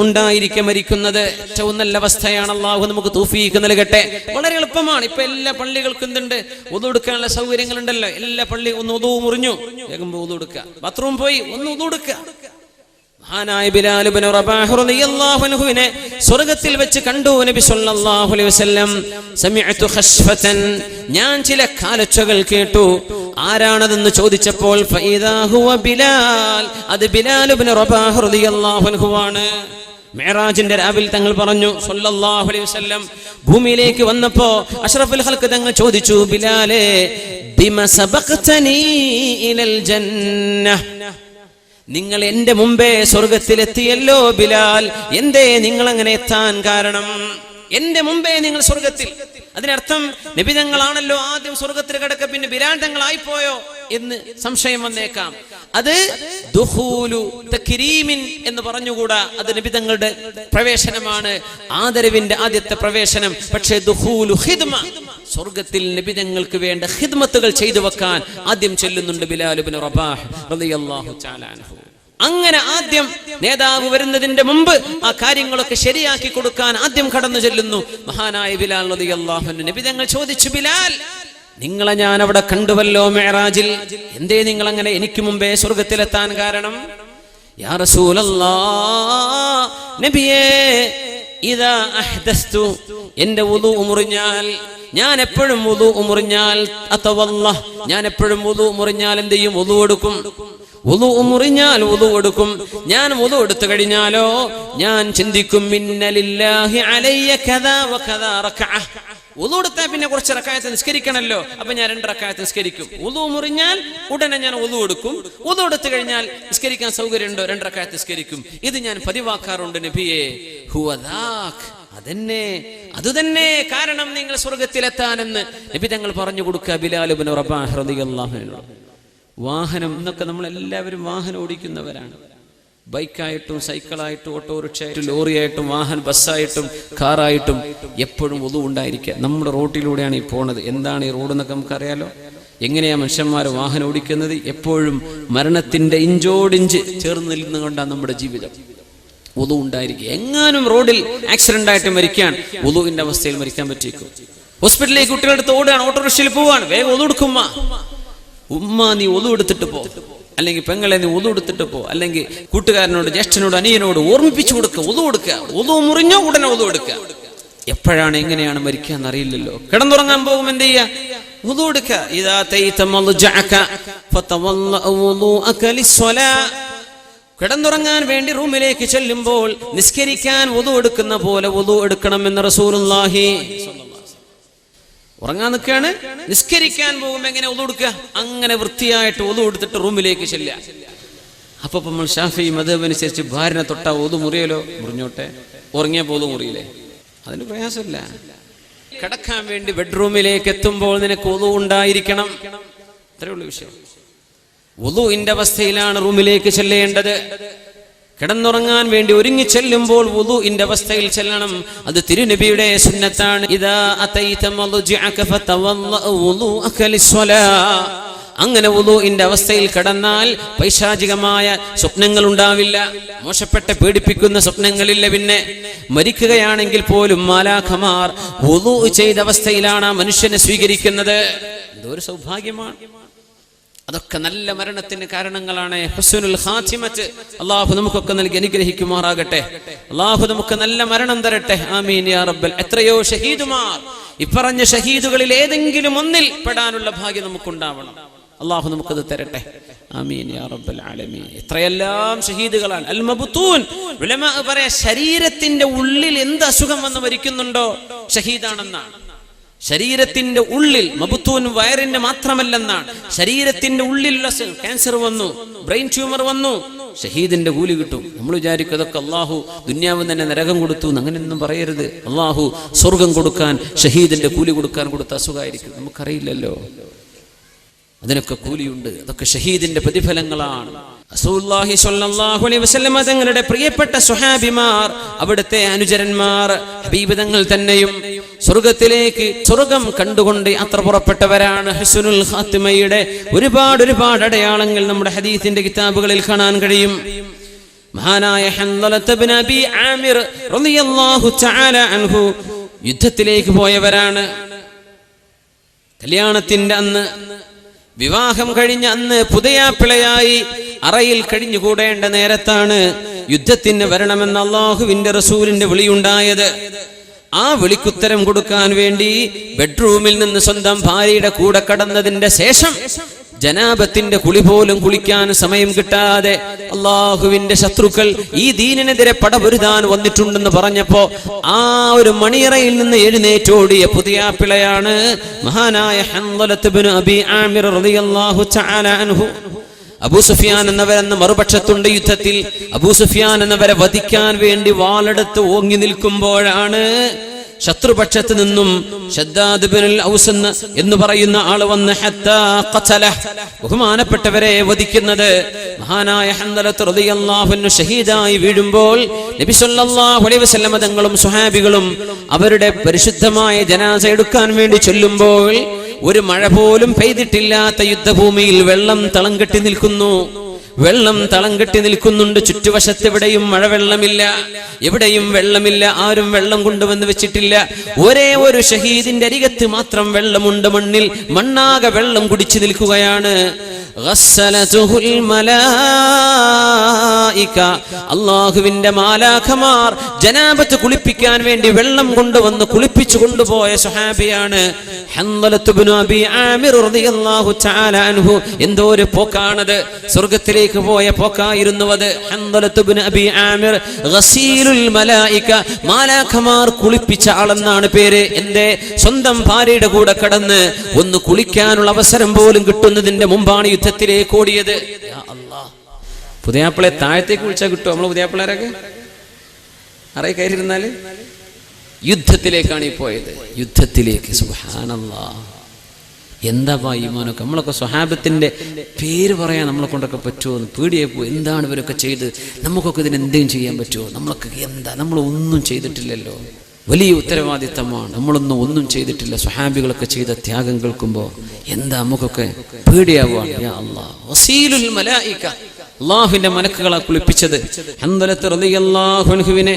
Speaker 1: ഉണ്ടായിരിക്കെ മരിക്കുന്നത് ഏറ്റവും നല്ല അവസ്ഥയാണ്. അള്ളാഹു നമുക്ക് തൗഫീഖ് നൽകട്ടെ. വളരെ എളുപ്പമാണ്. ഇപ്പൊ എല്ലാ പള്ളികൾക്കും എന്തുണ്ട്, വുളു എടുക്കാനുള്ള സൗകര്യങ്ങളുണ്ടല്ലോ. എല്ലാ പള്ളി ഒന്ന് വുളു മുറിഞ്ഞു, വേഗം വുളു എടുക്കുക. ബാത്റൂം പോയി ഒന്ന് വുളു എടുക്കുക. മഹാനായ ബിലാൽ ഇബ്നു റബാഹ് റളിയല്ലാഹു അൻഹുവിനെ സ്വർഗ്ഗത്തിൽ വെച്ച് കണ്ടു നബി സല്ലല്ലാഹു അലൈഹി വസല്ലം. സമിഅതു ഖശ്ഫതൻ, ഞാൻ ചില കാലൊച്ചകൾ കേട്ടു. ആരാണതെന്ന് ചോദിച്ചപ്പോൾ ഫഇദാ ഹുവ ബിലാൽ, അത് ബിലാൽ ഇബ്നു റബാഹ് റളിയല്ലാഹു അൻഹുവാണ്. മിഅ്റാജിന്റെ രാവിൽ തങ്ങൾ പറഞ്ഞു സല്ലല്ലാഹു അലൈഹി വസല്ലം ഭൂമിയിലേക്ക് വന്നപ്പോ അഷ്റഫുൽ ഖൽഖ് തങ്ങൾ ചോദിച്ചു, ബിലാലേ ബിമ സബഖതനി ഇലൽ ജന്നഹ്, നിങ്ങൾ എന്റെ മുമ്പേ സ്വർഗത്തിലെത്തിയല്ലോ ബിലാൽ, എന്തേ നിങ്ങൾ അങ്ങനെ എത്താൻ കാരണം? എന്റെ മുമ്പേ നിങ്ങൾ സ്വർഗത്തിൽ, അതിനർത്ഥം നബി തങ്ങളാണല്ലോ ആദ്യം സ്വർഗത്തിൽ കിടക്ക, പിന്നെ ബിലാൽ തങ്ങളായിപ്പോയോ എന്ന് സംശയം വന്നേക്കാം. അത് ദുഖൂലു തക്രീമിൻ എന്ന് പറഞ്ഞുകൂടാ. അത് നബി തങ്ങളുടെ പ്രവേശനമാണ്, ആദരവിന്റെ ആദ്യത്തെ പ്രവേശനം. പക്ഷേ ദുഖൂലു ഖിദ്മ, സ്വർഗത്തിൽ നബി തങ്ങൾക്ക് വേണ്ട ഖിദ്മത്തുകൾ ചെയ്തു വെക്കാൻ ആദ്യം ചെല്ലുന്നുണ്ട് ബിലാൽ ഇബ്നു റബാഹ് റളിയല്ലാഹു തആല അൻഹു. അങ്ങനെ ആദ്യം നേതാവ് വരുന്നതിന്റെ മുമ്പ് ആ കാര്യങ്ങളൊക്കെ ശരിയാക്കി കൊടുക്കാൻ ആദ്യം കടന്നു ചെല്ലുന്നു മഹാനായ ബിലാൽ റളിയല്ലാഹു അൻഹു. നബി തങ്ങൾ ചോദിച്ചു, ബിലാൽ നിങ്ങളെ ഞാൻ അവിടെ കണ്ടുവല്ലോ മിഅ്റാജിൽ, എന്തേ നിങ്ങൾ അങ്ങനെ എനിക്ക് മുമ്പേ സ്വർഗത്തിലെത്താൻ കാരണം? യാ റസൂലല്ലാഹ്, നബിയേ ഇദാ അഹ്ദസ്തു, എന്റെ വുളു മുറിഞ്ഞാൽ, ഞാൻ എപ്പോഴും വുളു മുറിഞ്ഞാൽ അതവല്ലാഹ്, ഞാൻ എപ്പോഴും വുളു മുറിഞ്ഞാൽ എന്ത് ചെയ്യും? വുളു എടുക്കും. വുളു മുറിഞ്ഞാൽ വുളു എടുക്കും. ഞാൻ വുളു എടുത്തു കഴിഞ്ഞാലോ ഞാൻ ചിന്തിക്കും, മിന്നലില്ലാഹി അലയ്യ കദാ വകദാ റക്അ. വുളു എടുത്താൽ പിന്നെ കുറച്ച് റക്അത്ത് നിസ്കരിക്കണമല്ലോ, അപ്പൊ ഞാൻ 2 റക്അത്ത് നിസ്കരിക്കും. വുളു മുറിഞ്ഞാൽ ഉടനെ ഞാൻ വുളു എടുക്കും. വുളു എടുത്തു കഴിഞ്ഞാൽ നിസ്കരിക്കാൻ സൗകര്യമുണ്ടോ 2 റക്അത്ത് നിസ്കരിക്കും. ഇത് ഞാൻ പതിവാക്കാറുണ്ട് നബിയേ. ഹുവദാക്, അതന്നെ, അതുതന്നെ കാരണം നിങ്ങൾ സ്വർഗത്തിലെത്താനെന്ന് നബി തങ്ങൾ പറഞ്ഞു കൊടുക്കുക ബിലാൽ ഇബ്നു റബാഹ് റളിയല്ലാഹു അൻഹു. വാഹനം എന്നൊക്കെ നമ്മൾ എല്ലാവരും വാഹനം ഓടിക്കുന്നവരാണ്. ബൈക്കായിട്ടും സൈക്കിളായിട്ടും ഓട്ടോറിക്ഷയായിട്ടും ലോറിയായിട്ടും ബസ്സായിട്ടും കാറായിട്ടും എപ്പോഴും വുളു ഉണ്ടായിരിക്കുക. നമ്മുടെ റോട്ടിലൂടെയാണ് ഈ പോണത്. എന്താണ് ഈ റോഡ് എന്നൊക്കെ നമുക്കറിയാലോ. എങ്ങനെയാ മനുഷ്യന്മാർ വാഹനം ഓടിക്കുന്നത്? എപ്പോഴും മരണത്തിന്റെ ഇഞ്ചോടിഞ്ച് ചേർന്ന് നിന്നുകൊണ്ടാണ് നമ്മുടെ ജീവിതം. വുളു ഉണ്ടായിരിക്കുക. എങ്ങാനും റോഡിൽ ആക്സിഡന്റ് ആയിട്ട് മരിക്കാൻ വുളുവിന്റെ അവസ്ഥയിൽ മരിക്കാൻ പറ്റിയേക്കും. ഹോസ്പിറ്റലിലേക്ക് കുട്ടികളെടുത്ത് ഓടുകയാണ്, ഓട്ടോറിക്ഷയിൽ പോവാണ്, വേഗം വുളു എടുക്കും. ഉമ്മ നീ വുളു എടുത്തിട്ട് പോ, അല്ലെങ്കിൽ പെങ്ങളെ നീ വുളു എടുത്തിട്ട് പോ, അല്ലെങ്കിൽ കൂട്ടുകാരനോട് ജ്യേഷ്ഠനോട് അനിയനോട് ഓർമ്മിപ്പിച്ചു കൊടുക്കുക, വുളു എടുക്കുക. വുളു മുറിഞ്ഞോ ഉടനെ വുളു എടുക്കുക. എപ്പോഴാണ് എങ്ങനെയാണ് മരിക്കാന്ന് അറിയില്ലല്ലോ. കിടന്നുറങ്ങാൻ പോകും എന്ത് ചെയ്യുക? വുളു എടുക്കുക. ഇദാ തൈത മൽജഅക ഫതവല്ല വുളുഅക ലിസ്സലാ, കിടന്നുറങ്ങാൻ വേണ്ടി റൂമിലേക്ക് ചെല്ലുമ്പോൾ നിസ്കരിക്കാൻ വുളു എടുക്കുന്ന പോലെ വുളു എടുക്കണമെന്ന് റസൂലുള്ളാഹി. ഉറങ്ങാൻ നിൽക്കുകയാണ്, നിസ്കരിക്കാൻ പോകുമ്പോൾ എങ്ങനെ വുളു എടുക്കുക? അങ്ങനെ വൃത്തിയായിട്ട് വുളു എടുത്തിട്ട് റൂമിലേക്ക് ചെല്ലുക. അപ്പൊ നമ്മൾ ശാഫി മദ്ഹബ് അനുസരിച്ച് ഭാര്യനെ തൊട്ടാ വുളു മുറിയലോ? മുറിഞ്ഞോട്ടെ, ഉറങ്ങിയ വുളു മുറിയില്ലേ? അതിന് പ്രയാസമില്ല. കിടക്കാൻ വേണ്ടി ബെഡ്റൂമിലേക്ക് എത്തുമ്പോൾ നിനക്ക് വുളു ഉണ്ടായിരിക്കണം. അത്രയുള്ള വിഷയം. വുളുവിന്റെ അവസ്ഥയിലാണ് റൂമിലേക്ക് ചെല്ലേണ്ടത്. കിടന്നുറങ്ങാൻ വേണ്ടി ഒരുങ്ങി ചെല്ലുമ്പോൾ വുളുവിന്റെ അവസ്ഥയിൽ ചെല്ലണം. അത് തിരുനബിയുടെ സുന്നത്താണ്. ഇദാ അതൈത മൽജഅക ഫതവല്ല വുളുഅക ലിസ്സലാ. അങ്ങനെ വുളുവിന്റെ അവസ്ഥയിൽ കിടന്നാൽ പൈശാചികമായ സ്വപ്നങ്ങൾ ഉണ്ടാവില്ല, മോശപ്പെട്ട പേടിപ്പിക്കുന്ന സ്വപ്നങ്ങളില്ല. പിന്നെ മരിക്കുകയാണെങ്കിൽ പോലും മാലാഖമാർ വുളു ചെയ്ത അവസ്ഥയിലാണ് ആ മനുഷ്യനെ സ്വീകരിക്കുന്നത്. ഇതൊരു സൗഭാഗ്യമാണ്. അതൊക്കെ നല്ല മരണത്തിന് കാരണങ്ങളാണ്. ഹുസ്നുൽ ഖാതിമത്ത് അല്ലാഹു നമുക്കൊക്കെ നൽകി അനുഗ്രഹിക്കുമാറാകട്ടെ. അല്ലാഹു നമുക്ക് നല്ല മരണം തരട്ടെ. ആമീൻ യാ റബ്ബൽ. എത്രയോ ഷഹീദുമാർ, ഇപ്പറഞ്ഞ ഷഹീദുകളിൽ ഏതെങ്കിലും ഒന്നിൽ പെടാനുള്ള ഭാഗ്യം നമുക്കുണ്ടാവണം. അല്ലാഹു നമുക്കത് തരട്ടെ. ആമീൻ യാ റബ്ബൽ ആലമീൻ. എത്രയെല്ലാം ഷഹീദുകളാണ്. അൽ മബ്തൂൻ, ഉലമാ പറയാ ശരീരത്തിന്റെ ഉള്ളിൽ എന്ത് അസുഖം വന്ന് മരിക്കുന്നുണ്ടോ ഷഹീദാണെന്നാണ്. ശരീരത്തിന്റെ ഉള്ളിൽ, മബ്തൂൻ വയറിന്റെ മാത്രമല്ലെന്നാണ്, ശരീരത്തിന്റെ ഉള്ളിലുള്ള ക്യാൻസർ വന്നു, ബ്രെയിൻ ട്യൂമർ വന്നു, ഷഹീദിന്റെ കൂലി കിട്ടും. നമ്മൾ വിചാരിക്കും അതൊക്കെ അള്ളാഹു ദുന്യാവ് തന്നെ നരകം കൊടുത്തു, അങ്ങനെയൊന്നും പറയരുത്. അള്ളാഹു സ്വർഗം കൊടുക്കാൻ, ഷഹീദിന്റെ കൂലി കൊടുക്കാൻ കൊടുത്ത അസുഖമായിരിക്കും, നമുക്കറിയില്ലല്ലോ. അതിനൊക്കെ കൂലിയുണ്ട്. അതൊക്കെ ഷഹീദിന്റെ പ്രതിഫലങ്ങളാണ്. റസൂലുള്ളാഹി സ്വല്ലല്ലാഹു അലൈഹി വസല്ലം തങ്ങളുടെ പ്രിയപ്പെട്ട സ്വഹാബിമാർ, അവിടുത്തെ അനുചരന്മാർ, ഹബീബ് തങ്ങൾ തന്നെയും സ്വർഗത്തിലേക്ക്, സ്വർഗം കണ്ടുകൊണ്ട് യാത്ര പുറപ്പെട്ടവരാണ്. ഹുസ്നുൽ ഖാതിമയുടെ ഒരുപാട് അടയാളങ്ങൾ നമ്മുടെ ഹദീസിന്റെ കിതാബുകളിൽ കാണാൻ കഴിയും. മഹാനായ ഹൻദലത്ത് ഇബ്നു അബീ ആമിർ റളിയല്ലാഹു തആല അൻഹു യുദ്ധത്തിലേക്ക് പോയവരാണ്. കല്യാണത്തിന്റെ അന്ന്, വിവാഹം കഴിഞ്ഞ അന്ന് പുതിയാപ്പിളയായി അറയിൽ കഴിഞ്ഞുകൂടേണ്ട നേരത്താണ് യുദ്ധത്തിന് വരണമെന്ന് അല്ലാഹുവിന്റെ റസൂലിന്റെ വിളിയുണ്ടായത്. ആ വിളിക്കുത്തരം കൊടുക്കാൻ വേണ്ടി ബെഡ്റൂമിൽ നിന്ന് സ്വന്തം ഭാര്യയുടെ കൂടെ കടന്നതിന്റെ ശേഷം ജനാബത്തിന്റെ കുളി പോലും കുളിക്കാൻ സമയം കിട്ടാതെ അള്ളാഹുവിന്റെ ശത്രുക്കൾ ഈ ദീനിനെതിരെ പടപൊരുതാൻ വന്നിട്ടുണ്ടെന്ന് പറഞ്ഞപ്പോ ആ ഒരു മണിയറയിൽ നിന്ന് എഴുന്നേറ്റോടിയ പുതിയാപ്പിളയാണ് മഹാനായ ഹൻദലത്ത് ഇബ്നു അബീ ആമിർ റളിയല്ലാഹു തആല അൻഹു. അബൂ സുഫിയാൻ എന്നവരെന്ന് മറുപക്ഷത്തുണ്ട് യുദ്ധത്തിൽ. അബൂ സുഫിയാൻ എന്നവരെ വധിക്കാൻ വേണ്ടി വാളെടുത്ത് ഓങ്ങി നിൽക്കുമ്പോഴാണ് ശത്രുപക്ഷത്ത് നിന്നും ശദ്ദാദ് ഇബ്നുൽ ഔസ് എന്ന് പറയുന്ന ആള് വന്ന് ഹത്താ ഖതലഹ്, ബഹുമാനപ്പെട്ടവരെ വധിക്കുന്നത്. മഹാനായ ഹൻദലത്ത് റളിയല്ലാഹു അൻഹു ഷഹീദായി വീഴുമ്പോൾ നബി സല്ലല്ലാഹു അലൈഹി വസല്ലം തങ്ങളും സ്വഹാബികളും അവരുടെ പരിശുദ്ധമായ ജനാസ എടുക്കാൻ വേണ്ടി ചൊല്ലുമ്പോൾ ഒരു മഴ പോലും പെയ്തിട്ടില്ലാത്ത യുദ്ധഭൂമിയിൽ വെള്ളം തളം കെട്ടി നിൽക്കുന്നു. വെള്ളം തളം കെട്ടി നിൽക്കുന്നുണ്ട്. ചുറ്റുവശത്ത് എവിടെയും മഴവെള്ളമില്ല, എവിടെയും വെള്ളമില്ല. ആരും വെള്ളം കൊണ്ടുവന്ന് വെച്ചിട്ടില്ല. ഒരേ ഒരു ഷഹീദിന്റെ അരികത്ത് മാത്രം വെള്ളമുണ്ട്. മണ്ണിൽ മണ്ണാകെ വെള്ളം കുടിച്ചു നിൽക്കുകയാണ്. അല്ലാഹുവിന്റെ മാലാഖമാർ ജനാബത്ത് കുളിപ്പിക്കാൻ വേണ്ടി വെള്ളം കൊണ്ടുവന്ന് കുളിപ്പിച്ചു കൊണ്ടുപോയ സ്വഹാബിയാണ് ഹൻദലത്ത് ഇബ്നു അബീ ആമിർ റളിയല്ലാഹു തആല അൻഹു. എന്തോ ഒരു പോക്കാണത്, സ്വർഗ്ഗത്തിലേക്ക് പോയ പോക്കായിരുന്നു അത്. ഹൻദലത്ത് ഇബ്നു അബീ ആമിർ ഗസീലുൽ മലായിക, മാലാഖമാർ കുളിപ്പിച്ച ആളെന്നാണ് പേര്. എന്റെ സ്വന്തം ഭാര്യയുടെ കൂടെ കടന്ന് ഒന്ന് കുളിക്കാനുള്ള അവസരം പോലും കിട്ടുന്നതിന്റെ മുമ്പാണ് യുദ്ധത്തിലേക്ക് ഓടിയത്. പുതിയാപ്പിളെ താഴത്തേക്ക് വിളിച്ചാൽ കിട്ടുമോ? നമ്മള് പുതിയാപ്പിളരൊക്കെ അറയിൽ കയറിയിരുന്നാല് യുദ്ധത്തിലേക്കാണ് ഈ പോയത്. യുദ്ധത്തിലേക്ക്. സുബ്ഹാനല്ലാഹ്, എന്താ ഈമാനൊക്കെ. നമ്മളൊക്കെ സ്വഹാബത്തിന്റെ പേര് പറയാൻ നമ്മളെ കൊണ്ടൊക്കെ പറ്റുമോ എന്ന് പേടിയായി പോയി. എന്താണ് ഇവരൊക്കെ ചെയ്ത്, നമുക്കൊക്കെ ഇതിന് എന്തെങ്കിലും ചെയ്യാൻ പറ്റുമോ? നമ്മളൊക്കെ എന്താ, നമ്മളൊന്നും ചെയ്തിട്ടില്ലല്ലോ. വലിയ ഉത്തരവാദിത്തമാണ്. നമ്മളൊന്നും ചെയ്തിട്ടില്ല. സ്വഹാബികളൊക്കെ ചെയ്ത ത്യാഗം കേൾക്കുമ്പോൾ എന്താ നമുക്കൊക്കെ പേടിയാവുകയാണ്. യാ അല്ലാഹ്, വസീലുൽ മലായിക, അല്ലാഹുവിന്റെ മലക്കുകളെ കുളിപ്പിച്ചത്. ഹൻദലത്ത് റളിയല്ലാഹു അൻഹുവിനെ